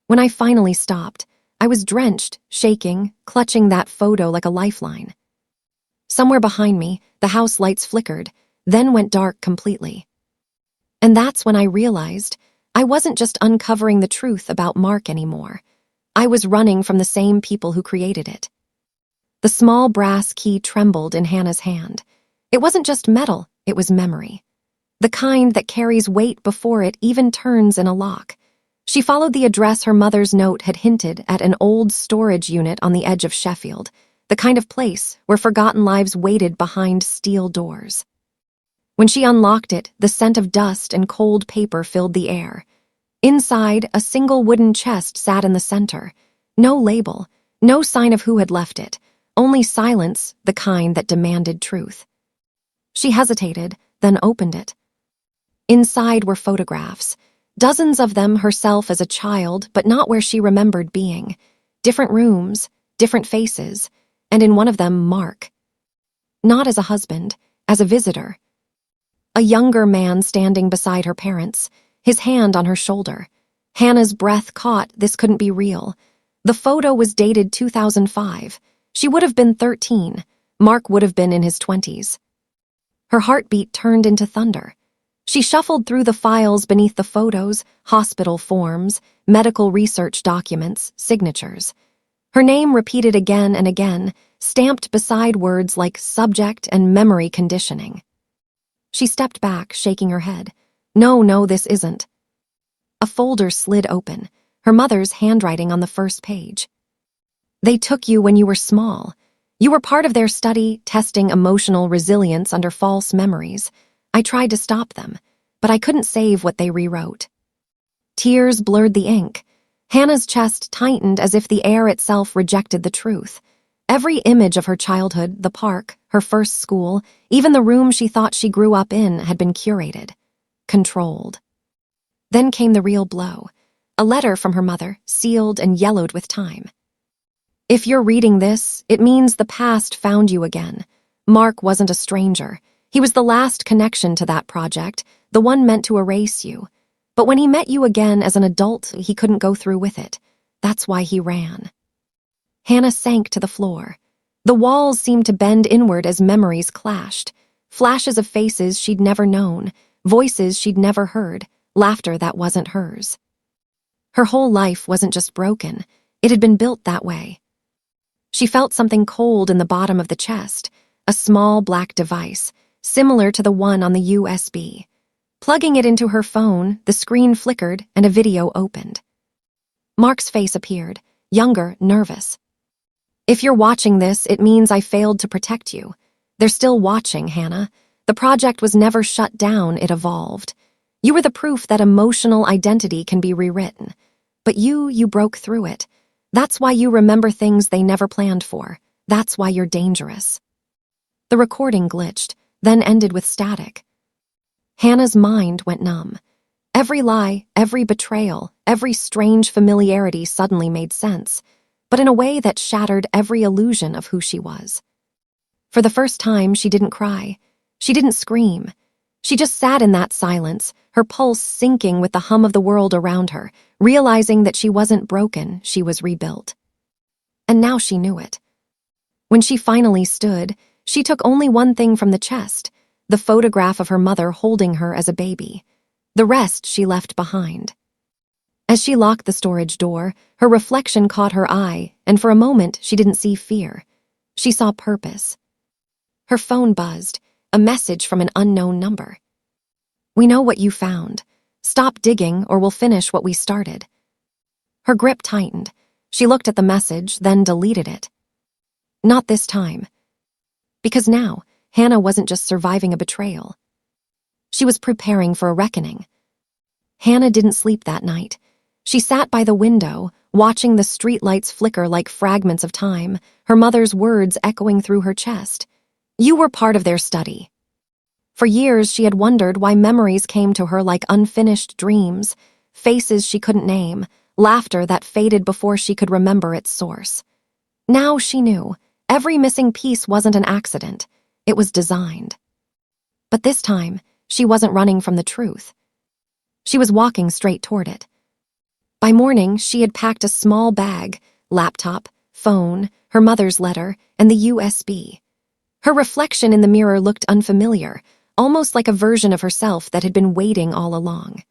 When I finally stopped, I was drenched, shaking, clutching that photo like a lifeline. Somewhere behind me, the house lights flickered, then went dark completely. And that's when I realized I wasn't just uncovering the truth about Mark anymore. I was running from the same people who created it. The small brass key trembled in Hannah's hand. It wasn't just metal, it was memory. The kind that carries weight before it even turns in a lock. She followed the address her mother's note had hinted at, an old storage unit on the edge of Sheffield, the kind of place where forgotten lives waited behind steel doors. When she unlocked it, the scent of dust and cold paper filled the air. Inside, a single wooden chest sat in the center. No label, no sign of who had left it, only silence, the kind that demanded truth. She hesitated, then opened it. Inside were photographs, dozens of them herself as a child, but not where she remembered being. Different rooms, different faces, and in one of them, Mark. Not as a husband, as a visitor. A younger man standing beside her parents, his hand on her shoulder. Hannah's breath caught. This couldn't be real. The photo was dated 2005. She would have been 13. Mark would have been in his 20s. Her heartbeat turned into thunder. She shuffled through the files beneath the photos, hospital forms, medical research documents, signatures. Her name repeated again and again, stamped beside words like subject and memory conditioning. She stepped back, shaking her head. No, this isn't. A folder slid open, her mother's handwriting on the first page. They took you when you were small. You were part of their study, testing emotional resilience under false memories. I tried to stop them, but I couldn't save what they rewrote. Tears blurred the ink. Hannah's chest tightened as if the air itself rejected the truth. Every image of her childhood, the park, her first school, even the room she thought she grew up in, had been curated, controlled. Then came the real blow. A letter from her mother, sealed and yellowed with time. If you're reading this, it means the past found you again. Mark wasn't a stranger. He was the last connection to that project, the one meant to erase you. But when he met you again as an adult, he couldn't go through with it. That's why he ran. Hannah sank to the floor. The walls seemed to bend inward as memories clashed. Flashes of faces she'd never known, voices she'd never heard, laughter that wasn't hers. Her whole life wasn't just broken. It had been built that way. She felt something cold in the bottom of the chest, a small black device, similar to the one on the USB. Plugging it into her phone, the screen flickered and a video opened. Mark's face appeared, younger, nervous. If you're watching this, it means I failed to protect you. They're still watching, Hannah. The project was never shut down, it evolved. You were the proof that emotional identity can be rewritten. But you broke through it. That's why you remember things they never planned for. That's why you're dangerous. The recording glitched, then ended with static. Hannah's mind went numb. Every lie, every betrayal, every strange familiarity suddenly made sense, but in a way that shattered every illusion of who she was. For the first time, she didn't cry. She didn't scream. She just sat in that silence, her pulse sinking with the hum of the world around her, realizing that she wasn't broken, she was rebuilt. And now she knew it. When she finally stood, she took only one thing from the chest, the photograph of her mother holding her as a baby. The rest she left behind. As she locked the storage door, her reflection caught her eye, and for a moment she didn't see fear. She saw purpose. Her phone buzzed, a message from an unknown number. We know what you found. Stop digging or we'll finish what we started. Her grip tightened. She looked at the message, then deleted it. Not this time. Because now, Hannah wasn't just surviving a betrayal. She was preparing for a reckoning. Hannah didn't sleep that night. She sat by the window, watching the streetlights flicker like fragments of time, her mother's words echoing through her chest. You were part of their study. For years, she had wondered why memories came to her like unfinished dreams, faces she couldn't name, laughter that faded before she could remember its source. Now she knew, every missing piece wasn't an accident. It was designed. But this time, she wasn't running from the truth. She was walking straight toward it. By morning, she had packed a small bag, laptop, phone, her mother's letter, and the USB. Her reflection in the mirror looked unfamiliar, almost like a version of herself that had been waiting all along.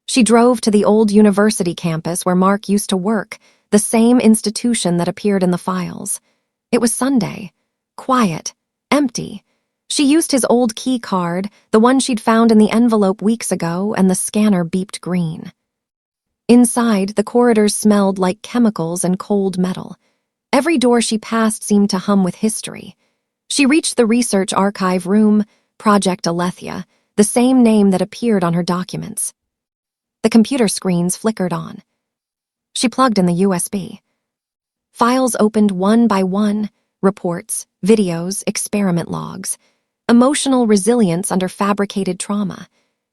She drove to the old university campus where Mark used to work, the same institution that appeared in the files. It was Sunday. Quiet. Empty. She used his old key card, the one she'd found in the envelope weeks ago, and the scanner beeped green. Inside, the corridors smelled like chemicals and cold metal. Every door she passed seemed to hum with history. She reached the research archive room, Project Alethea, the same name that appeared on her documents. The computer screens flickered on. She plugged in the USB. Files opened one by one, reports, videos, experiment logs, emotional resilience under fabricated trauma,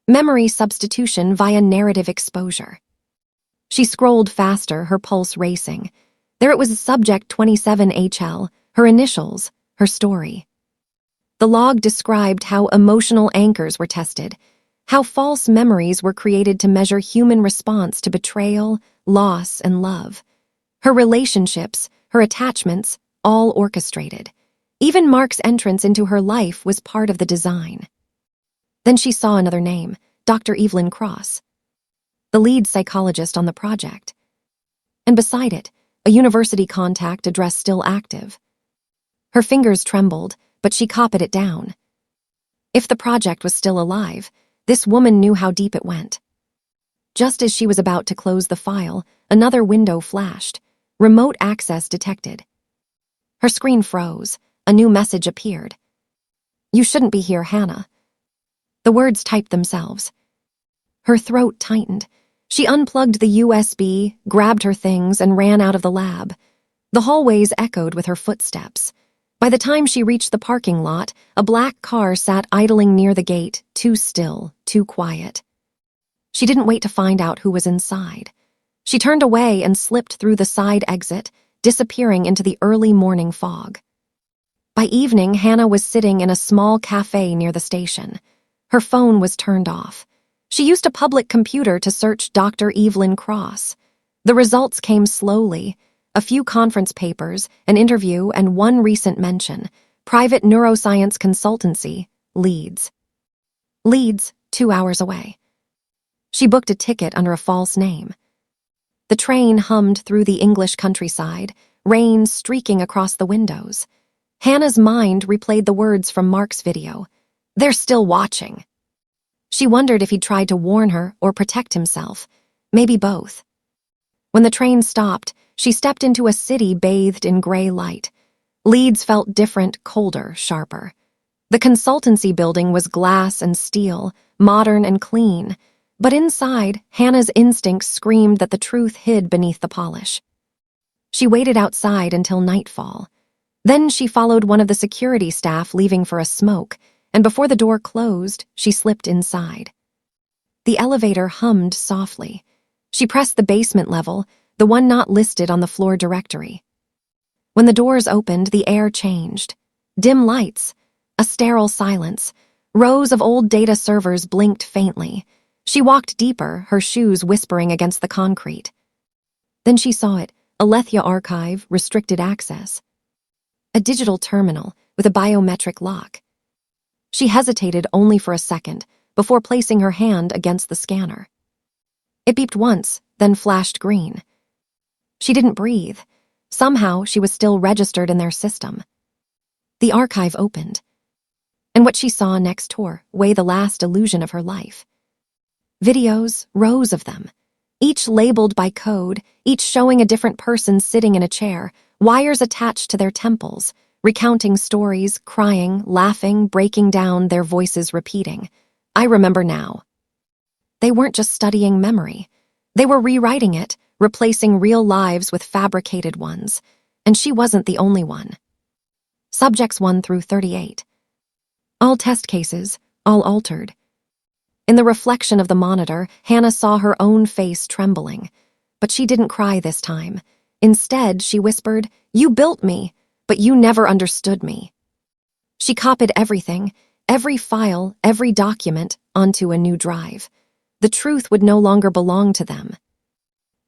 memory substitution via narrative exposure. She scrolled faster, her pulse racing. There it was, Subject 27HL, her initials, her story. The log described how emotional anchors were tested, how false memories were created to measure human response to betrayal, loss, and love. Her relationships, her attachments, all orchestrated. Even Mark's entrance into her life was part of the design. Then she saw another name, Dr. Evelyn Cross, the lead psychologist on the project. And beside it, a university contact address still active. Her fingers trembled, but she copied it down. If the project was still alive, this woman knew how deep it went. Just as she was about to close the file, another window flashed. Remote access detected. Her screen froze. A new message appeared. "You shouldn't be here, Hannah." The words typed themselves. Her throat tightened. She unplugged the USB, grabbed her things, and ran out of the lab. The hallways echoed with her footsteps. By the time she reached the parking lot, a black car sat idling near the gate, too still, too quiet. She didn't wait to find out who was inside. She turned away and slipped through the side exit, disappearing into the early morning fog. By evening, Hannah was sitting in a small cafe near the station. Her phone was turned off. She used a public computer to search Dr. Evelyn Cross. The results came slowly. A few conference papers, an interview, and one recent mention. Private neuroscience consultancy, Leeds. Leeds, 2 hours away. She booked a ticket under a false name. The train hummed through the English countryside, rain streaking across the windows. Hannah's mind replayed the words from Mark's video. "They're still watching." She wondered if he'd tried to warn her or protect himself. Maybe both. When the train stopped, she stepped into a city bathed in gray light. Leeds felt different, colder, sharper. The consultancy building was glass and steel, modern and clean, but inside, Hannah's instincts screamed that the truth hid beneath the polish. She waited outside until nightfall. Then she followed one of the security staff leaving for a smoke, and before the door closed, she slipped inside. The elevator hummed softly. She pressed the basement level, the one not listed on the floor directory. When the doors opened, the air changed. Dim lights, a sterile silence. Rows of old data servers blinked faintly. She walked deeper, her shoes whispering against the concrete. Then she saw it, Alethea Archive, restricted access. A digital terminal with a biometric lock. She hesitated only for a second before placing her hand against the scanner. It beeped once, then flashed green. She didn't breathe. Somehow, she was still registered in their system. The archive opened. And what she saw next tore away the last illusion of her life. Videos, rows of them. Each labeled by code, each showing a different person sitting in a chair, wires attached to their temples, recounting stories, crying, laughing, breaking down, their voices repeating. "I remember now." They weren't just studying memory. They were rewriting it, replacing real lives with fabricated ones. And she wasn't the only one. Subjects 1 through 38. All test cases, all altered. In the reflection of the monitor, Hannah saw her own face trembling. But she didn't cry this time. Instead, she whispered, "You built me, but you never understood me." She copied everything, every file, every document, onto a new drive. The truth would no longer belong to them.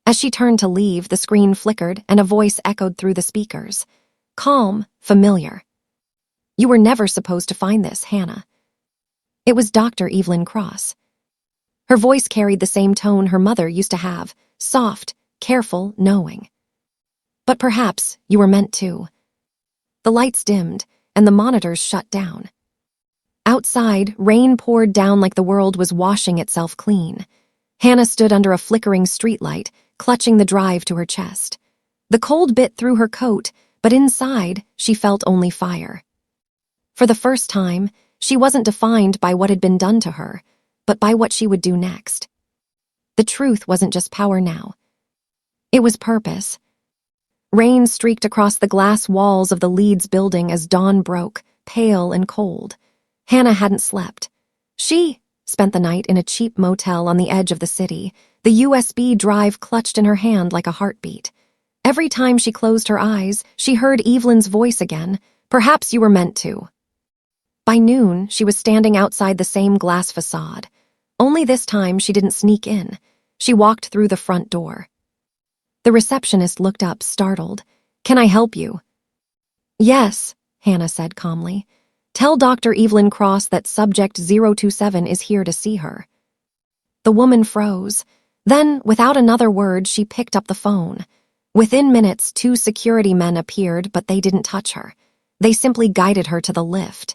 As she turned to leave, the screen flickered and a voice echoed through the speakers. Calm, familiar. You were never supposed to find this, Hannah. It was Dr. Evelyn Cross. Her voice carried the same tone her mother used to have, soft, careful, knowing. But perhaps you were meant to. The lights dimmed, and the monitors shut down. Outside, rain poured down like the world was washing itself clean. Hannah stood under a flickering streetlight, clutching the drive to her chest. The cold bit through her coat, but inside, she felt only fire. For the first time, she wasn't defined by what had been done to her, but by what she would do next. The truth wasn't just power now. It was purpose. Rain streaked across the glass walls of the Leeds building as dawn broke, pale and cold. Hannah hadn't slept. She spent the night in a cheap motel on the edge of the city, the USB drive clutched in her hand like a heartbeat. Every time she closed her eyes, she heard Evelyn's voice again. Perhaps you were meant to. By noon, she was standing outside the same glass facade. Only this time she didn't sneak in. She walked through the front door. The receptionist looked up, startled. Can I help you? Yes, Hannah said calmly. Tell Dr. Evelyn Cross that subject 027 is here to see her. The woman froze. Then, without another word, she picked up the phone. Within minutes, 2 security men appeared, but they didn't touch her. They simply guided her to the lift.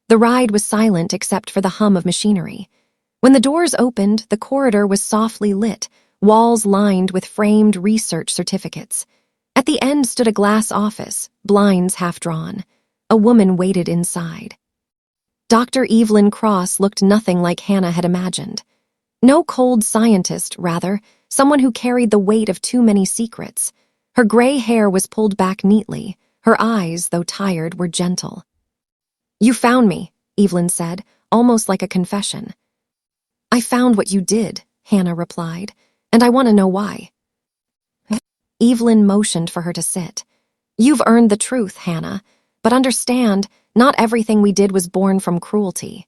The ride was silent except for the hum of machinery. When the doors opened, the corridor was softly lit, walls lined with framed research certificates. At the end stood a glass office, blinds half drawn. A woman waited inside. Dr. Evelyn Cross looked nothing like Hannah had imagined. No cold scientist, rather, someone who carried the weight of too many secrets. Her gray hair was pulled back neatly. Her eyes, though tired, were gentle. You found me, Evelyn said, almost like a confession. I found what you did, Hannah replied, and I want to know why. Evelyn motioned for her to sit. You've earned the truth, Hannah, but understand, not everything we did was born from cruelty.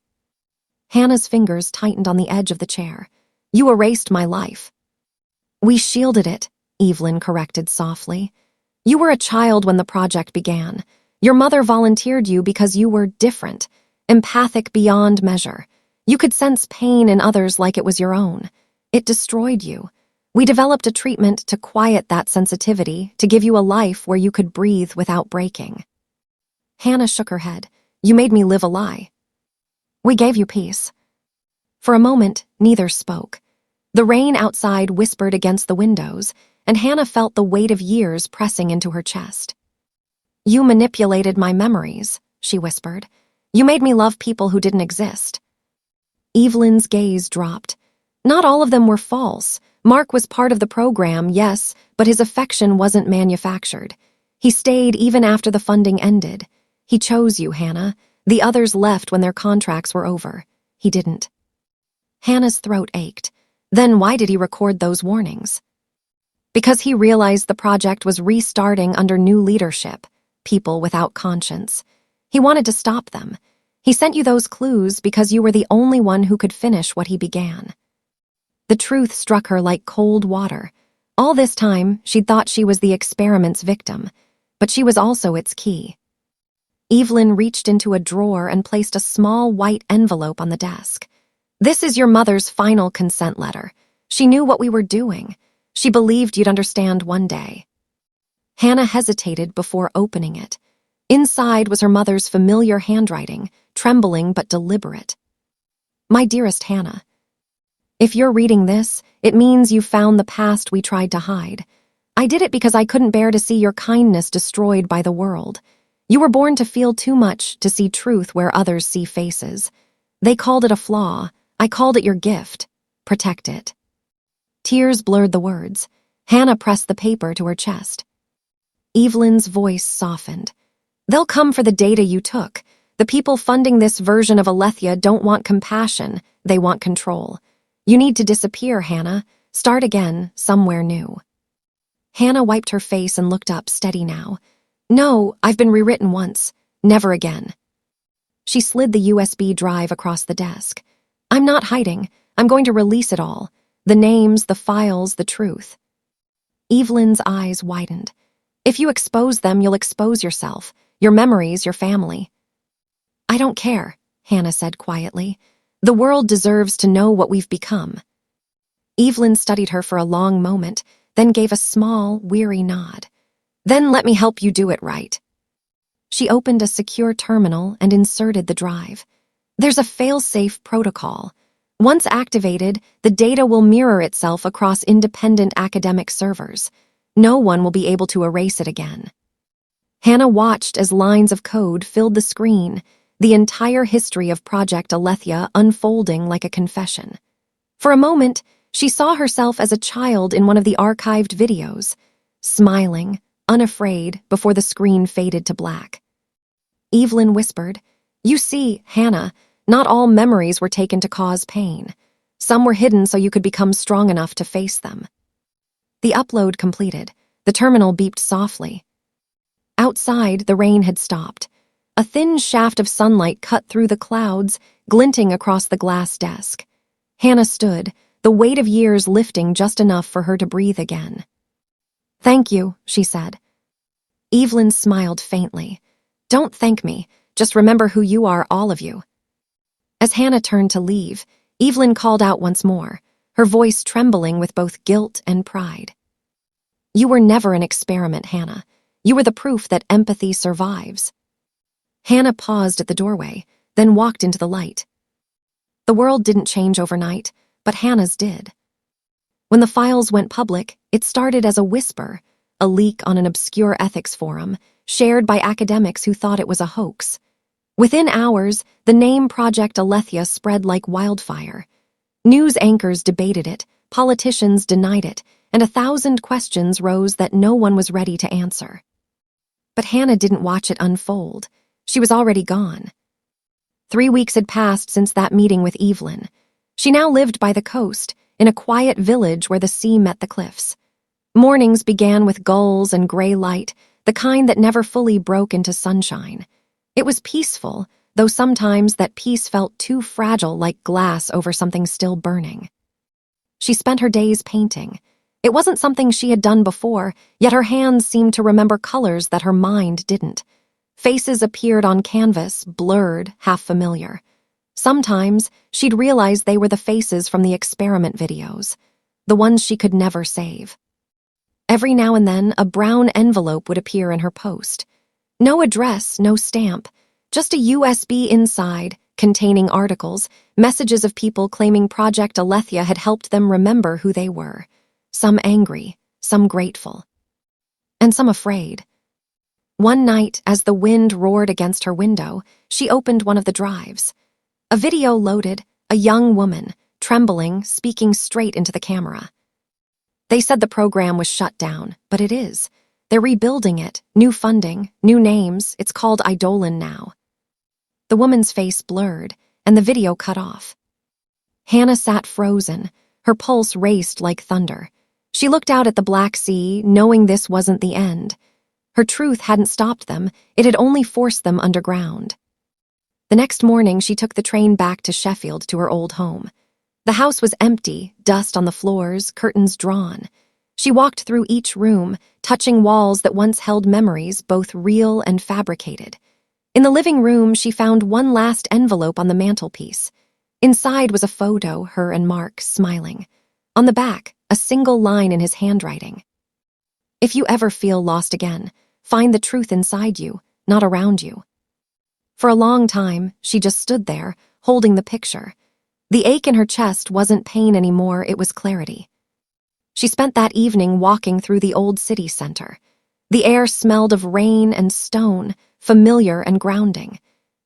Hannah's fingers tightened on the edge of the chair. You erased my life. We shielded it, Evelyn corrected softly. You were a child when the project began. Your mother volunteered you because you were different, empathic beyond measure. You could sense pain in others like it was your own. It destroyed you. We developed a treatment to quiet that sensitivity, to give you a life where you could breathe without breaking. Hannah shook her head. You made me live a lie. We gave you peace. For a moment, neither spoke. The rain outside whispered against the windows, and Hannah felt the weight of years pressing into her chest. You manipulated my memories, she whispered. You made me love people who didn't exist. Evelyn's gaze dropped. Not all of them were false. Mark was part of the program, yes, but his affection wasn't manufactured. He stayed even after the funding ended. He chose you, Hannah. The others left when their contracts were over. He didn't. Hannah's throat ached. Then why did he record those warnings? Because he realized the project was restarting under new leadership, people without conscience. He wanted to stop them. He sent you those clues because you were the only one who could finish what he began. The truth struck her like cold water. All this time, she'd thought she was the experiment's victim, but she was also its key. Evelyn reached into a drawer and placed a small white envelope on the desk. This is your mother's final consent letter. She knew what we were doing. She believed you'd understand one day. Hannah hesitated before opening it. Inside was her mother's familiar handwriting, trembling but deliberate. My dearest Hannah, if you're reading this, it means you found the past we tried to hide. I did it because I couldn't bear to see your kindness destroyed by the world. You were born to feel too much to see truth where others see faces. They called it a flaw. I called it your gift. Protect it. Tears blurred the words. Hannah pressed the paper to her chest. Evelyn's voice softened. They'll come for the data you took. The people funding this version of Alethea don't want compassion. They want control. You need to disappear, Hannah. Start again, somewhere new. Hannah wiped her face and looked up, steady now. No, I've been rewritten once. Never again. She slid the USB drive across the desk. I'm not hiding. I'm going to release it all. The names, the files, the truth. Evelyn's eyes widened. If you expose them, you'll expose yourself, your memories, your family. I don't care, Hannah said quietly. The world deserves to know what we've become. Evelyn studied her for a long moment, then gave a small, weary nod. Then let me help you do it right. She opened a secure terminal and inserted the drive. There's a fail-safe protocol. Once activated, the data will mirror itself across independent academic servers. No one will be able to erase it again. Hannah watched as lines of code filled the screen, the entire history of Project Alethea unfolding like a confession. For a moment, she saw herself as a child in one of the archived videos, smiling, unafraid, before the screen faded to black. Evelyn whispered, "You see, Hannah, not all memories were taken to cause pain. Some were hidden so you could become strong enough to face them." The upload completed. The terminal beeped softly. Outside, the rain had stopped. A thin shaft of sunlight cut through the clouds, glinting across the glass desk. Hannah stood, the weight of years lifting just enough for her to breathe again. "Thank you," she said. Evelyn smiled faintly. "Don't thank me. Just remember who you are, all of you." As Hannah turned to leave, Evelyn called out once more, her voice trembling with both guilt and pride. "You were never an experiment, Hannah. You were the proof that empathy survives." Hannah paused at the doorway, then walked into the light. The world didn't change overnight, but Hannah's did. When the files went public, it started as a whisper, a leak on an obscure ethics forum, shared by academics who thought it was a hoax. Within hours, the name Project Alethea spread like wildfire. News anchors debated it, politicians denied it, and 1,000 questions rose that no one was ready to answer. But Hannah didn't watch it unfold. She was already gone. 3 weeks had passed since that meeting with Evelyn. She now lived by the coast, in a quiet village where the sea met the cliffs. Mornings began with gulls and gray light, the kind that never fully broke into sunshine. It was peaceful, though sometimes that peace felt too fragile, like glass over something still burning. She spent her days painting. It wasn't something she had done before, yet her hands seemed to remember colors that her mind didn't. Faces appeared on canvas, blurred, half familiar. Sometimes she'd realize they were the faces from the experiment videos, the ones she could never save. Every now and then, a brown envelope would appear in her post. No address, no stamp, just a USB inside, containing articles, messages of people claiming Project Alethea had helped them remember who they were. Some angry, some grateful, and some afraid. One night, as the wind roared against her window, she opened one of the drives. A video loaded, a young woman, trembling, speaking straight into the camera. They said the program was shut down, but it is. They're rebuilding it, new funding, new names. It's called Eidolon now. The woman's face blurred, and the video cut off. Hannah sat frozen. Her pulse raced like thunder. She looked out at the Black Sea, knowing this wasn't the end. Her truth hadn't stopped them, it had only forced them underground. The next morning, she took the train back to Sheffield to her old home. The house was empty, dust on the floors, curtains drawn. She walked through each room, touching walls that once held memories, both real and fabricated. In the living room, she found one last envelope on the mantelpiece. Inside was a photo, her and Mark, smiling. On the back, a single line in his handwriting. "If you ever feel lost again, find the truth inside you, not around you." For a long time, she just stood there, holding the picture. The ache in her chest wasn't pain anymore, it was clarity. She spent that evening walking through the old city center. The air smelled of rain and stone, familiar and grounding.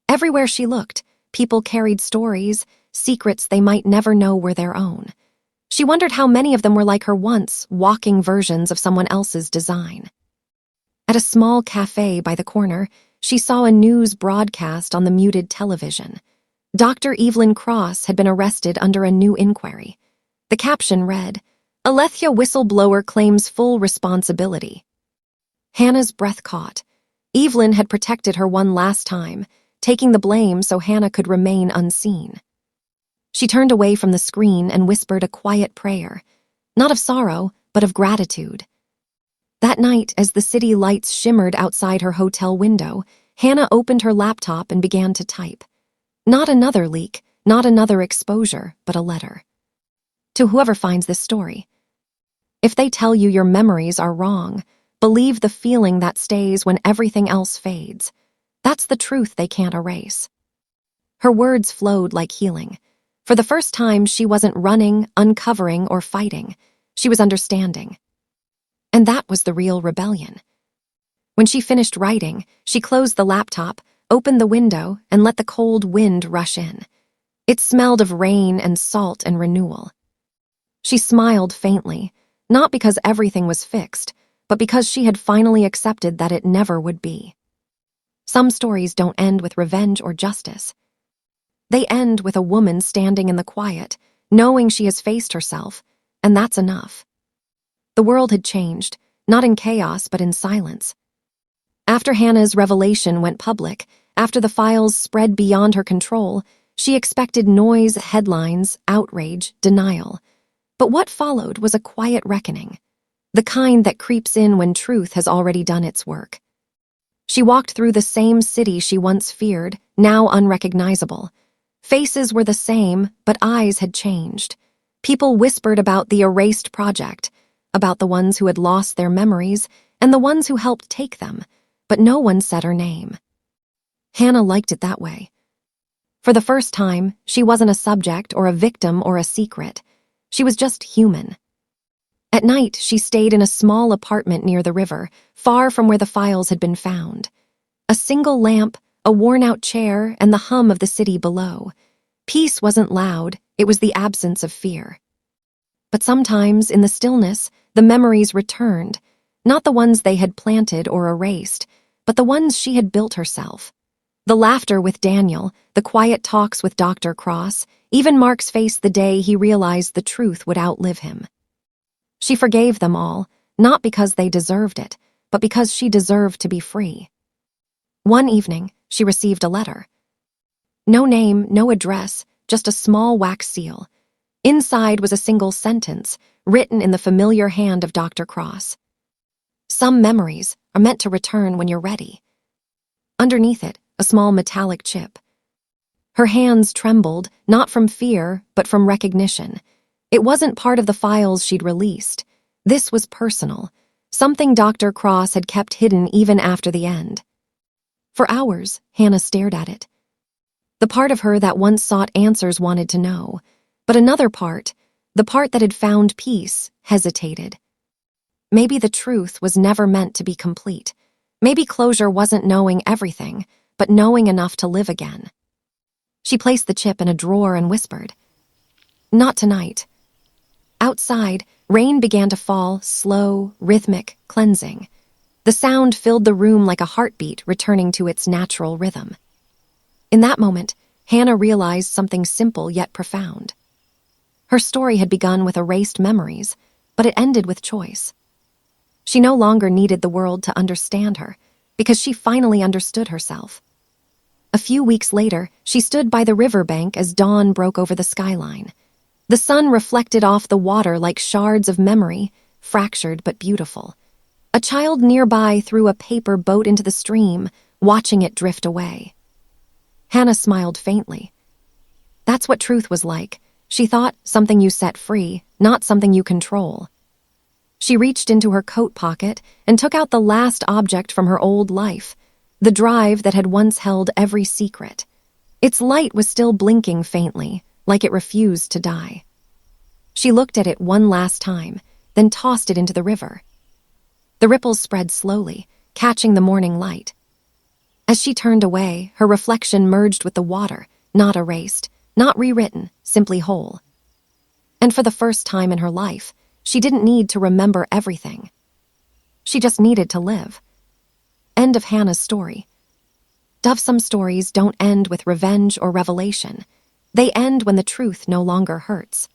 Everywhere she looked, people carried stories, secrets they might never know were their own. She wondered how many of them were like her once, walking versions of someone else's design. At a small cafe by the corner, she saw a news broadcast on the muted television. Dr. Evelyn Cross had been arrested under a new inquiry. The caption read, "Alethea whistleblower claims full responsibility." Hannah's breath caught. Evelyn had protected her one last time, taking the blame so Hannah could remain unseen. She turned away from the screen and whispered a quiet prayer, not of sorrow, but of gratitude. That night, as the city lights shimmered outside her hotel window, Hannah opened her laptop and began to type. Not another leak, not another exposure, but a letter. To whoever finds this story. If they tell you your memories are wrong, believe the feeling that stays when everything else fades. That's the truth they can't erase. Her words flowed like healing. For the first time, she wasn't running, uncovering, or fighting. She was understanding. And that was the real rebellion. When she finished writing, she closed the laptop, opened the window, and let the cold wind rush in. It smelled of rain and salt and renewal. She smiled faintly, not because everything was fixed, but because she had finally accepted that it never would be. Some stories don't end with revenge or justice. They end with a woman standing in the quiet, knowing she has faced herself, and that's enough. The world had changed, not in chaos but in silence. After Hannah's revelation went public, after the files spread beyond her control, she expected noise, headlines, outrage, denial. But what followed was a quiet reckoning, the kind that creeps in when truth has already done its work. She walked through the same city she once feared, now unrecognizable. Faces were the same, but eyes had changed. People whispered about the erased project, about the ones who had lost their memories and the ones who helped take them, but no one said her name. Hannah liked it that way. For the first time, she wasn't a subject or a victim or a secret. She was just human. At night, she stayed in a small apartment near the river, far from where the files had been found. A single lamp, a worn-out chair, and the hum of the city below. Peace wasn't loud, it was the absence of fear. But sometimes, in the stillness, the memories returned, not the ones they had planted or erased, but the ones she had built herself. The laughter with Daniel, the quiet talks with Dr. Cross, even Mark's face the day he realized the truth would outlive him. She forgave them all, not because they deserved it, but because she deserved to be free. One evening, she received a letter. No name, no address, just a small wax seal. Inside was a single sentence, written in the familiar hand of Dr. Cross. Some memories are meant to return when you're ready. Underneath it, a small metallic chip. Her hands trembled, not from fear, but from recognition. It wasn't part of the files she'd released. This was personal, something Dr. Cross had kept hidden even after the end. For hours, Hannah stared at it. The part of her that once sought answers wanted to know, but another part, the part that had found peace, hesitated. Maybe the truth was never meant to be complete. Maybe closure wasn't knowing everything, but knowing enough to live again. She placed the chip in a drawer and whispered, "Not tonight." Outside, rain began to fall, slow, rhythmic, cleansing. The sound filled the room like a heartbeat returning to its natural rhythm. In that moment, Hannah realized something simple yet profound. Her story had begun with erased memories, but it ended with choice. She no longer needed the world to understand her, because she finally understood herself. A few weeks later, she stood by the riverbank as dawn broke over the skyline. The sun reflected off the water like shards of memory, fractured but beautiful. A child nearby threw a paper boat into the stream, watching it drift away. Hannah smiled faintly. That's what truth was like. She thought, something you set free, not something you control. She reached into her coat pocket and took out the last object from her old life, the drive that had once held every secret. Its light was still blinking faintly, like it refused to die. She looked at it one last time, then tossed it into the river. The ripples spread slowly, catching the morning light. As she turned away, her reflection merged with the water, not erased, not rewritten, simply whole. And for the first time in her life, she didn't need to remember everything. She just needed to live. End of Hannah's story. Some stories don't end with revenge or revelation. They end when the truth no longer hurts.